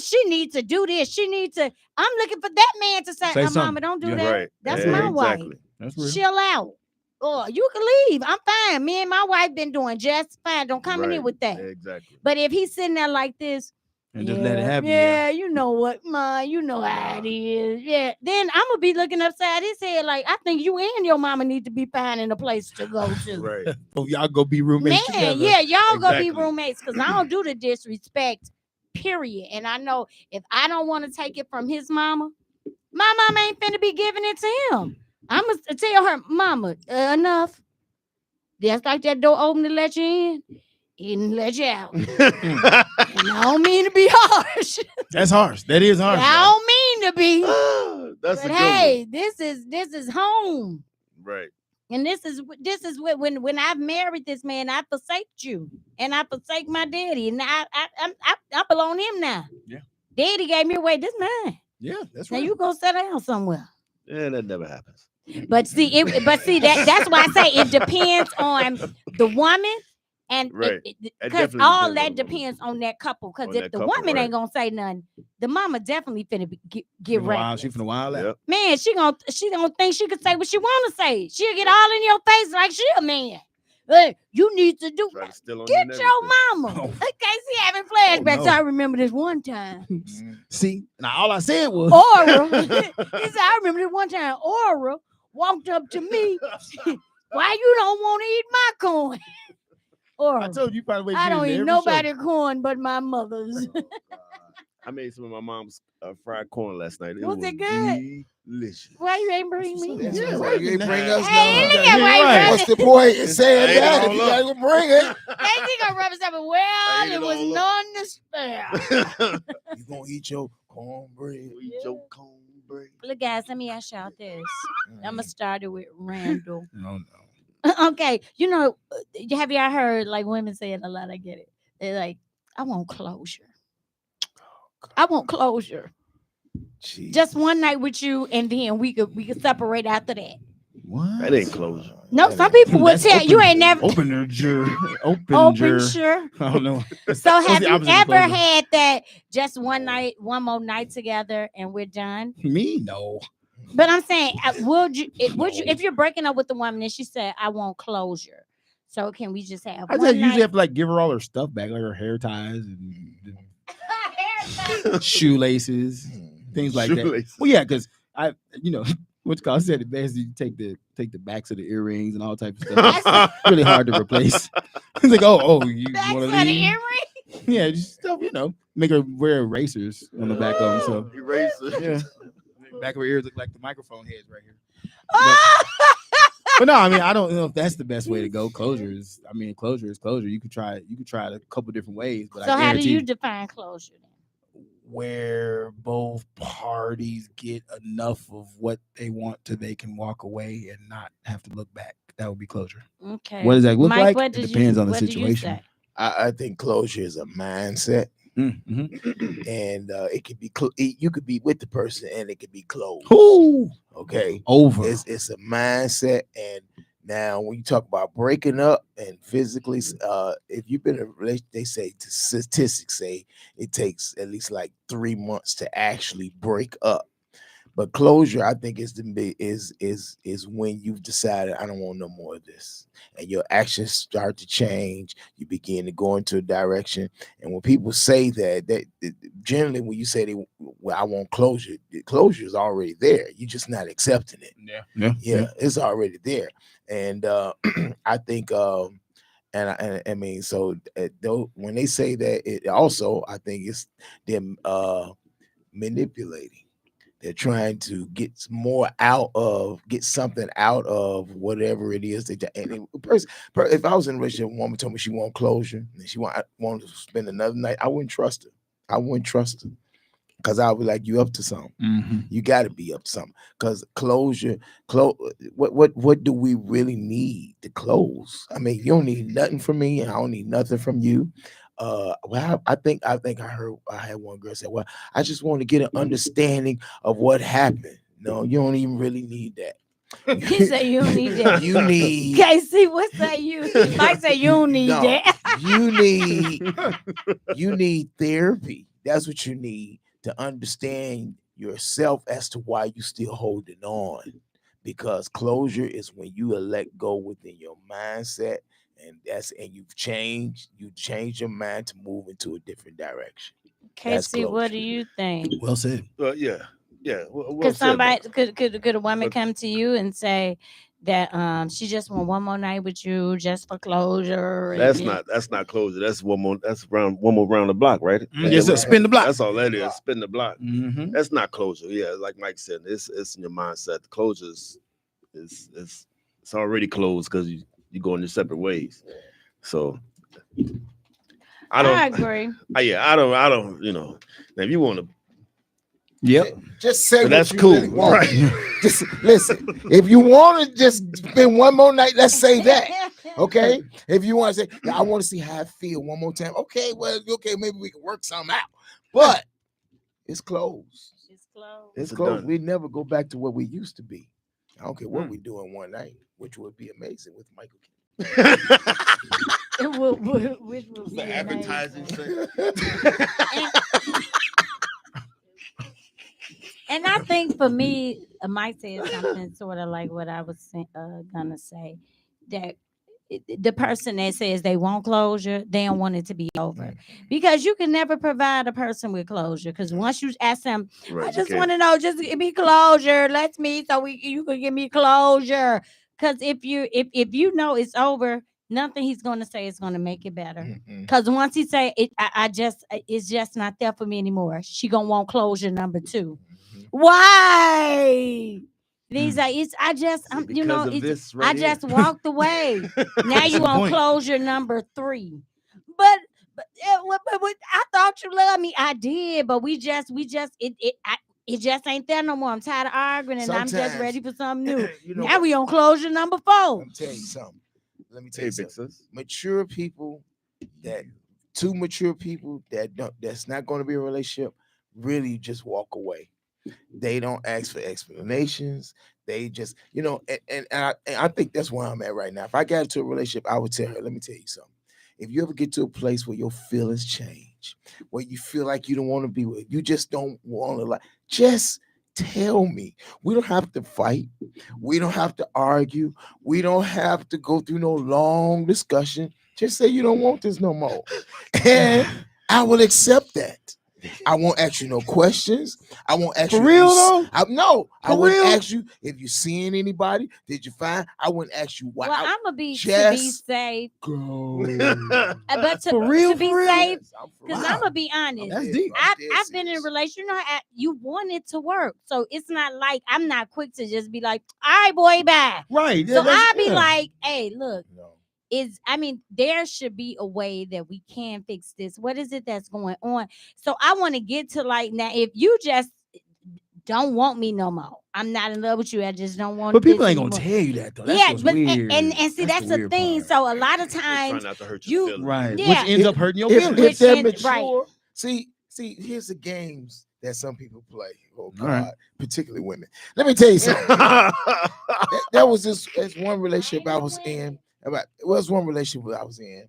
she needs to do this. I'm looking for that man to say mama, don't do that. Right. That's my wife. That's real. Chill out. Oh, you can leave. I'm fine. Me and my wife been doing just fine. Don't come in here with that. Exactly. But if he's sitting there like this, and just let it happen. Yeah, you know what, Ma, you know how it is. Yeah, then I'm gonna be looking upside his head like I think you and your mama need to be finding a place to go to. Right. Oh, y'all go be roommates together. Yeah, y'all go be roommates because I don't do the disrespect. Period. And I know if I don't want to take it from his mama, my mama ain't finna be giving it to him. I'm gonna tell her, mama, enough. Just like that door open to let you in. he didn't let you out. And I don't mean to be harsh. That's harsh. That is harsh. I don't mean to be. That's But a good hey, this is home. one. Right. And this is what when I've married this man, I forsake you and I forsake my daddy, and I belong to him now. Yeah. Daddy gave me away. This mine. Yeah, that's Now right. you go sit down somewhere. Yeah, that never happens. But see, that's why I say it depends on the woman, and Right. because definitely all depends on that the woman. depends on that couple. Because On if that the couple, woman right. ain't gonna say nothing, the mama definitely finna get She reckless. from the wild out. Yep. Man, she gonna think she could say what she wanna say. She'll get all in your face like she a man. Hey, you need to do Try to steal on get you and your everything. mama. Oh. Okay, she having flashbacks. no. I remember this one time. See, now all I said was Aura. He said, I remember this one time. Aura walked up to me. Why you don't want to eat my corn? Aura, I told you probably I don't eat nobody corn but my mother's. I made some of my mom's fried corn last night. Was it good? Delicious. Why you ain't bring me? That's none? why you ain't bring us Hey, look none. at why you Right. What's the point in saying I ate that it if you all gotta go bring it? Hey, she gonna rub us up. I Well, ate it it was all none to spare. You gonna eat your cornbread? Eat your cornbread. Look, guys, let me ask y'all this. I'm gonna start it with Randall. No. Okay, you know, have y'all heard like women saying a lot? I get it. They're like, I want closure. I want closure. Jeez. Just one night with you, and then we could separate after that. What? That ain't closure. No, That some ain't- people would That's tell you open- ain't never Open sure. sure. I don't know. So have the you opposite of ever closure? had that just one night, one more night together, and we're done? Me? No. But I'm saying, would you if you're breaking up with the woman and she said, I want closure? So can we just have I one just usually night? have to like give her all her stuff back, like her hair ties and shoelaces, things like that. Shoelaces. Well, yeah, because I, what's called said it best. You take the backs of the earrings and all types of stuff. It's really hard to replace. It's like, oh, you Backs want of to the leave? earring? Yeah, just stuff. Make her wear erasers on the back of them. So Eraser. yeah, back of her ears look like the microphone heads right here. Oh! But no, I mean, I don't know if that's the best way to go. Closure is closure. You could try it a couple different ways. But So I how do guarantee you define closure then? where both parties get enough of what they want to they can walk away and not have to look back. That would be closure. Okay. What does that look Mike, like? what It did depends on the what do you situation. say? I think closure is a mindset, Mm-hmm. and it could be you could be with the person, and it could be closed. Ooh, Okay, over. it's a mindset, and now when you talk about breaking up and physically, if you've been in a relationship, they say statistics say it takes at least like 3 months to actually break up. But closure, I think, is when you've decided I don't want no more of this, and your actions start to change. You begin to go into a direction, and when people say that generally when you say I want closure, the closure is already there. You're just not accepting it. Yeah, it's already there, and I think. And I mean, so though when they say that, it also I think it's them manipulating. They're trying to get something out of whatever it is. If I was in a relationship, a woman told me she want closure and she wanted to spend another night, I wouldn't trust her. Because I would be like, you up to something. Mm-hmm. You got to be up to something. Because closure, what do we really need to close? I mean, you don't need nothing from me, and I don't need nothing from you. Well, I think I had one girl say, well, I just want to get an understanding of what happened. No, you don't even really need that. He said you don't need that. You need KC, what's that? Mike said you don't need No. that. you need therapy. That's what you need to understand yourself as to why you still holding on. Because closure is when you let go within your mindset, and you've changed your mind to move into a different direction. That's KC, what closure. do you think? Well said. Yeah. Well Could said, somebody though. could a woman But- come to you and say that she just want one more night with you just for closure? That's not closure. That's one more round the block, right? Yes, sir. Spin the block. That's all that is. Spin the block. Mm-hmm. That's not closure. Yeah, like Mike said, it's in your mindset. The closure is it's already closed because you go in your separate ways. So I agree. I don't. Now, if you want to, just say what that's you cool, really want. right? Just listen. If you want to just spend one more night, let's say that. Okay. If you want to say, I want to see how I feel one more time. Okay. Well, okay. Maybe we can work something out. But it's closed. It's closed. We never go back to what we used to be. I don't care what we do in one night, which would be amazing with Michael. Which will be advertising. And I think for me, Mike said something sort of like what I was gonna say, that the person that says they want closure, they don't want it to be over, because you can never provide a person with closure. Because once you ask them, I just want to know, just give me closure. Let's meet so you can give me closure. Because if you know it's over, nothing he's going to say is going to make it better. Because once he say it, it's just not there for me anymore. She gonna want closure number 2. Why? These are I just walked away. Now you on closure number 3. But I thought you loved me. I did, but it just ain't there no more. I'm tired of arguing, and I'm just ready for something new. Now we on closure number 4. Let me tell you something. Mature people that's not going to be a relationship really just walk away. They don't ask for explanations. They just, and I think that's where I'm at right now. If I got into a relationship, I would tell her, let me tell you something. If you ever get to a place where your feelings change, where you feel like you don't want to be with, you just don't want to, just tell me. We don't have to fight. We don't have to argue. We don't have to go through no long discussion. Just say you don't want this no more. And I will accept that. I won't ask you no questions. I won't ask you. For real though? I wouldn't ask you if you seeing anybody. Did you find? I wouldn't ask you why. Well, I'm gonna be to be safe. Go. But to be safe, because I'm gonna be honest. That's deep. I've been in a relationship. You want it to work, so it's not like I'm not quick to just be like, all right, boy, bye. Right. So I'll be like, hey, look. There should be a way that we can fix this. What is it that's going on? So I want to get to now, if you just don't want me no more, I'm not in love with you. I just don't want. But people ain't gonna tell you that though. That's weird. And see, that's the thing. Part. So a lot of times not to hurt your feelings. Right, which ends up hurting your feelings. If they're mature, right. See, here's the games that some people play. Oh God, right. Particularly women. Let me tell you something. There was this one relationship I was in. It was one relationship I was in.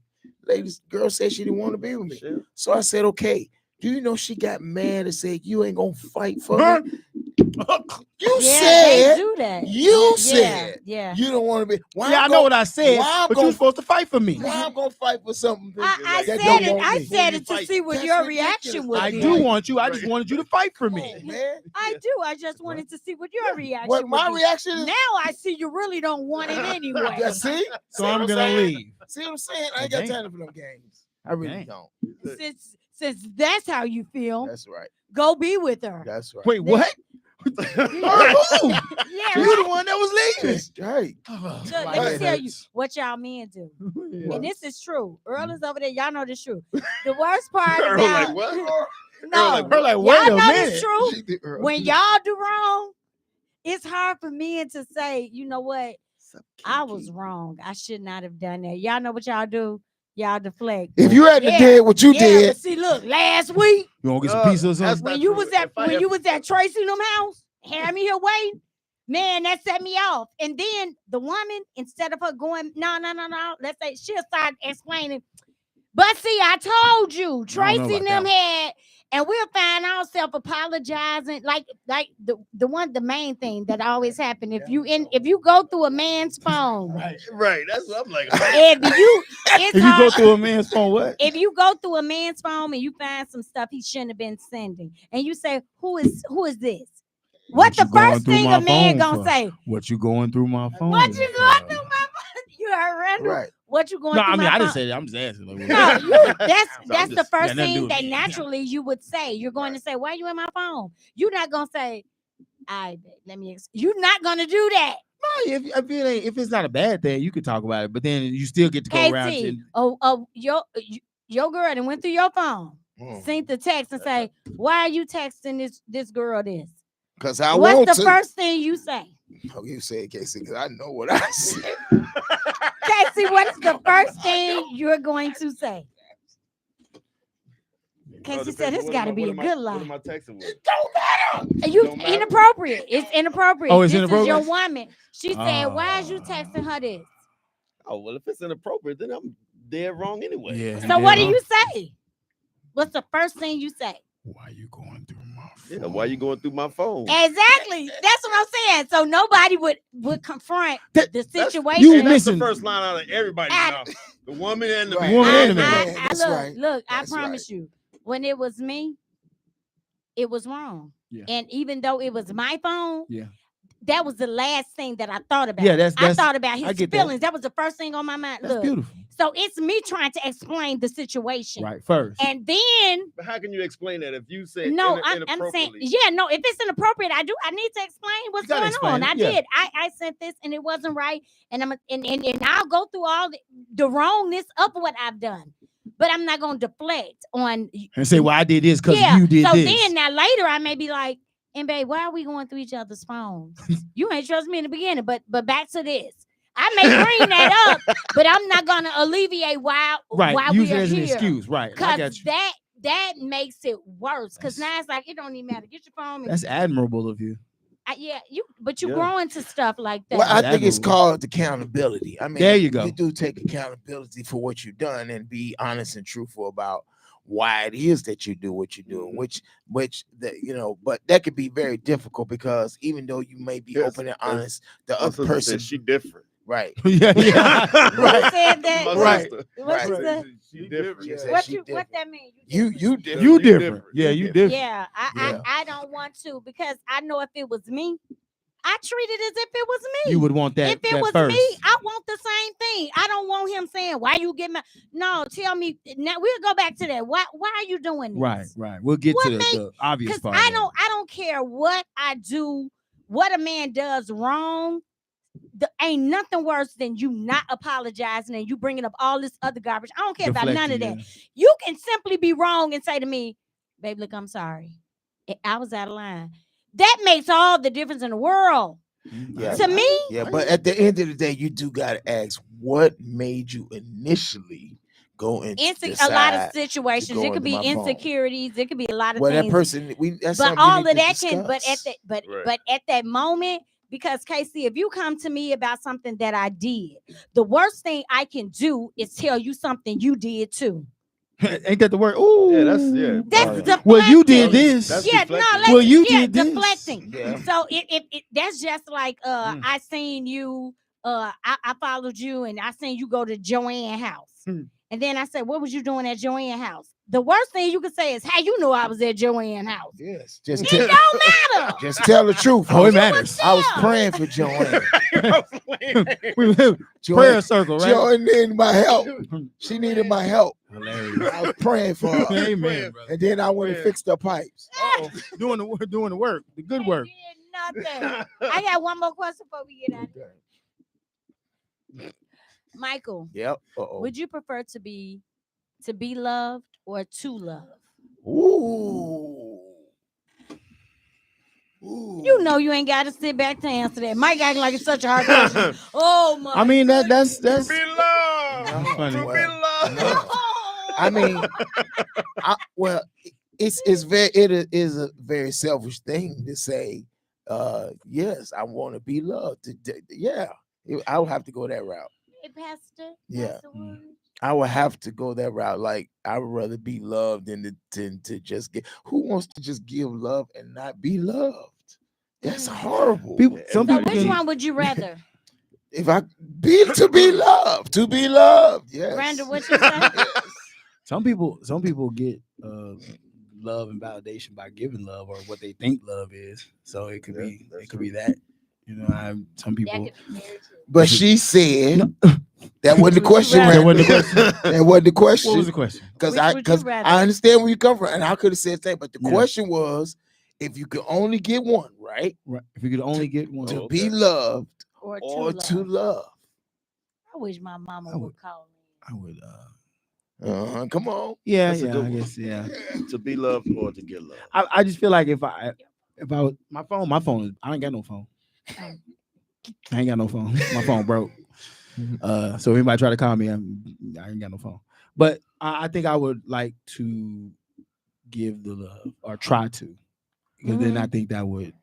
Girl said she didn't want to be with me. Sure. So I said, okay. Do you know she got mad and said, you ain't gonna fight for me? You said they do that. You said you don't want to be. I know what I said, but you're supposed to fight for me. Why I'm gonna fight for something? I said it to see what your reaction would be. I do want you. I just wanted you to fight for me. Man. I do. I just wanted to see what your reaction would be. My reaction is now I see you really don't want it anyway. Yeah, see? So I'm gonna leave. See what I'm saying? I ain't got time for them games. I really don't. Since that's how you feel, that's right. Go be with her. That's right. Wait, what? You're the one that was leaving. Right. Look, let me tell you what y'all men do. And this is true. Earl is over there. Y'all know this true. The worst part Earl about like what? Earl like wait y'all a know minute. this true. When y'all do wrong, it's hard for men to say, you know what? I was wrong. I should not have done that. Y'all know what y'all do? Y'all deflect. If you hadn't did what you did. But see, look, last week you want to get some pizza or something? When you was at Tracy them house, had me here waiting, man, that set me off. And then the woman, instead of her going, no, let's say she'll start explaining. But see, I told you, Tracy and them had, and we'll find ourselves apologizing, like the main thing that always happen. If you go through a man's phone, right, that's what I'm like. If you go through a man's phone, what? If you go through a man's phone and you find some stuff he shouldn't have been sending, and you say, who is this? What the first thing a man gonna say? What you going through my phone? What you going through my phone? You heard Randall? Right. What you going through? No, I mean my I didn't phone? say that. I'm just asking. No, that's the first thing that naturally you would say. You're going to say, "Why are you in my phone?" You're not gonna say, "Let me." You're not gonna do that. No, if it's not a bad thing, you can talk about it. But then you still get to go around. Your girl that went through your phone, sent the text and say, "Why are you texting this girl this?" Because I What's want the to. first thing you say? Oh, you say it, Casey, because I know what I said. Casey, what's the first thing you're going to say? Casey said it's got to be a good lie. What am I texting with? It don't matter. You inappropriate. It's inappropriate. Oh, it's this inappropriate? is your woman. She said, "Why is you texting her this?" Oh, well, if it's inappropriate, then I'm dead wrong anyway. Yeah. So what do you say? What's the first thing you say? Why are you going through my phone? Yeah, why you going through my phone? Exactly. That's what I'm saying. So nobody would confront the situation. you That's missing the first line out of everybody's mouth. The woman and the Right. man. Woman and the man. man. That's look, right. look, That's I promise you, when it was me, it was wrong. Yeah. And even though it was my phone, Yeah. that was the last thing that I thought about. Yeah, I thought about I his get that. feelings. That was the first thing on my mind. That's Look, beautiful. so it's me trying to explain the situation. Right. First. And then But how can you explain that if you say no, I'm saying, inappropriately? yeah, no, if it's inappropriate, I need to explain what's You gotta going explain on. it, I yeah. did. I sent this and it wasn't right. And and I'll go through all the wrongness of what I've done. But I'm not gonna deflect on and say, well, I did this because yeah. you did so this. then now later I may be like, and babe, why are we going through each other's phones? You ain't trust me in the beginning, but back to this. I may bring that up, but I'm not gonna alleviate why Use we it are as an here. excuse. Right. I got Because you. that makes it worse. Because now it's like it don't even matter. Get your phone. That's admirable of you. You Yeah. grow into stuff like that. Well, I That's think it's admirable. called accountability. I mean, There you go. You do take accountability for what you've done and be honest and truthful about why it is that you do what you do, which but that could be very difficult because even though you may be Yes, open and honest, the My other sister person, said she different. right? yeah. Who Right. said that? My Right. sister. What you Right. said? She different. She said What she you what different. that mean? You different. You You different. different. Yeah, You you different. Yeah, Yeah. I don't want to because I know if it was me, I treat it as if it was me. You would want that. If it that was first. me, I want the same thing. I don't want him saying, "Why you get mad?" No, tell me. Now we'll go back to that. Why are you doing this? Right. We'll get What to the obvious Because part. I of don't care what I do, what a man does wrong. Ain't nothing worse than you not apologizing and you bringing up all this other garbage. I don't care about none of that. Deflecting, You can simply be wrong and say to me, "Babe, look, I'm sorry. I was out of line." That makes all the difference in the world. Yeah. To me, Yeah, but at the end of the day, you do gotta ask what made you initially go into a lot of situations. go It could into be my phone. insecurities. It could be a lot of Well, things. that person, that's But something we all need of to that can. But discuss. Right. at that moment, because Casey, if you come to me about something that I did, the worst thing I can do is tell you something you did too. Ain't that the word? Ooh. Yeah, that's That's deflecting. Well, you did this. That's Yeah, deflecting. no, Well, you did this. deflecting. Yeah. So it that's just like I seen you, I followed you and I seen you go to Joanne house. And then I said, "What was you doing at Joanne house?" The worst thing you could say is, "Hey, you know I was at Joanne house." Yes. It don't matter. Just tell the truth. Oh, it matters. I was praying for Joanne. Prayer circle, right? Joanne needed my help. She needed my help. Hilarious. I was praying for her. Amen, brother. And then I went and fixed her pipes. Doing the work, the good work. Did nothing. I got one more question before we get out of here. Michael, Yep. Uh-oh. would you prefer to be loved or to love? Ooh. Ooh. You know you ain't got to sit back to answer that. Mike acting like it's such a hard question. Oh my! I mean that's To be loved. funny. To be loved. I mean, it is a very selfish thing to say. Yes, I want to be loved. I would have to go that route. Hey, Pastor. Yeah. Pastor Warren. I would have to go that route. Like I would rather be loved than to just get. Who wants to just give love and not be loved? That's horrible. Some So people which can, one would you rather? If I to be loved, yes. Randall, what you say? some people get love and validation by giving love or what they think love is. So it could be that. You know, some people. But she said that wasn't the question. That wasn't the question. That wasn't the question. What was the question? Because Which would you rather? I understand where you come from, and I could have said that, but the Yeah. question was, if you could only get one, right? Right. If you could only get one. To be loved or to love. I wish my mama would call me. I would. Come on. Yeah, That's a yeah. good I one. guess, yeah. To be loved or to get loved. I just feel like if I was my phone, I ain't got no phone. I ain't got no phone. My phone broke. So if anybody try to call me, I ain't got no phone. But I think I would like to give the love or try to, because then I think that would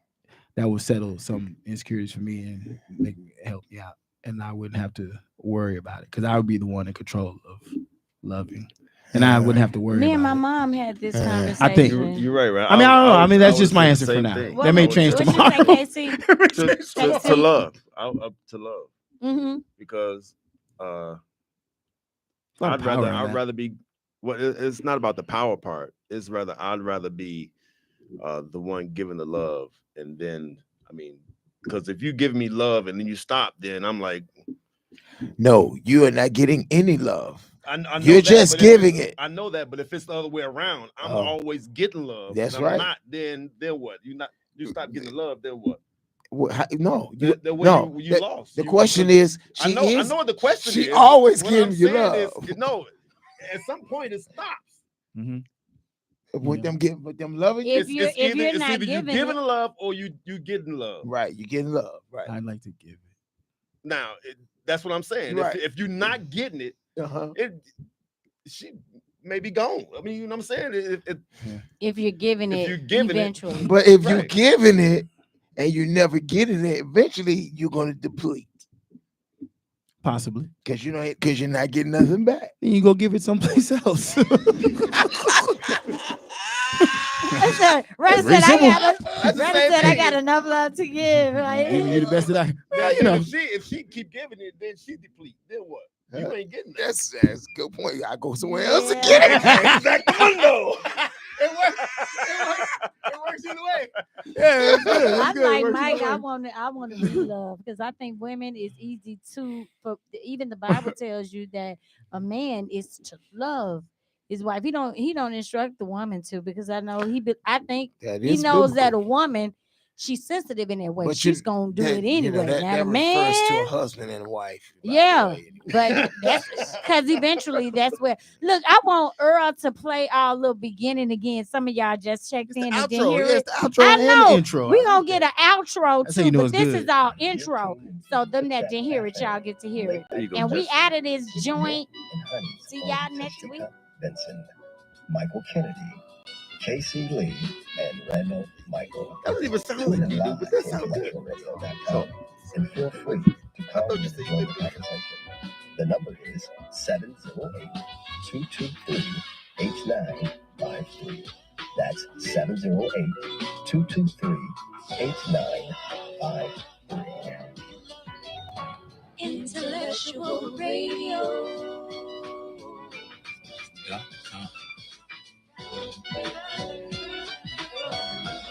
settle some insecurities for me and help me out, and I wouldn't have to worry about it because I would be the one in control of loving, and I wouldn't have to worry. Me and about my it. mom had this conversation. I think you're right. I mean, I don't know. I mean, that's just my would answer say for the now. same thing. That may change What'd tomorrow. you say, Casey? to love. To love. Mm-hmm. Because lot of I'd power in that. rather be. Well, it's not about the power part. It's rather I'd rather be the one giving the love, and then I mean, because if you give me love and then you stop, then I'm like, no, you are not getting any love. I know You're just giving it. I know that, but if it's the other way around, I'm always getting love. That's I'm right. not, then what? You stop getting the love, then what? No, you lost. The question is, I know the question is. She always what giving I'm you saying love. is, no, at some point it stops. Mm-hmm. With them loving you. If you're not giving giving love or you getting love. Right, you getting love. Right. I'd like to give it. Now that's what I'm saying. Right. If you're not getting it, she may be gone. I mean, you know what I'm saying? If you're giving it eventually. But if you're giving it and you're never getting it, eventually you're going to deplete. Possibly. Because you're not getting nothing back. Then you go give it someplace else. Russ said, I got enough love to give. Like, giving you the best that I, If she keep giving it, then she deplete. Then what? You ain't getting that. That's a good point. I go somewhere else to get it. Back the window. It works either way. Yeah, it's good. I'm like Mike. I want to be loved because I think women is easy for even the Bible tells you that a man is to love his wife. He don't instruct the woman to, because I know I think he knows that a woman, she's sensitive in that way. But she's gonna do it anyway. That man refers to a husband and wife. Yeah, but that's because eventually that's where. Look, I want Earl to play our little beginning again. Some of y'all just checked in and didn't hear it. I know. We're gonna get an outro too, but this is our intro. So them that didn't hear it, y'all get to hear it. And we out of this joint. See y'all next week. Benson, Michael Kennedy, Casey Lee, and Randall Michael. That doesn't even sound like you do, but that sounds good. And feel free to call and join the conversation. The number is 708-223-8953. That's 708-223-8953. Intellectual Radio. Yeah.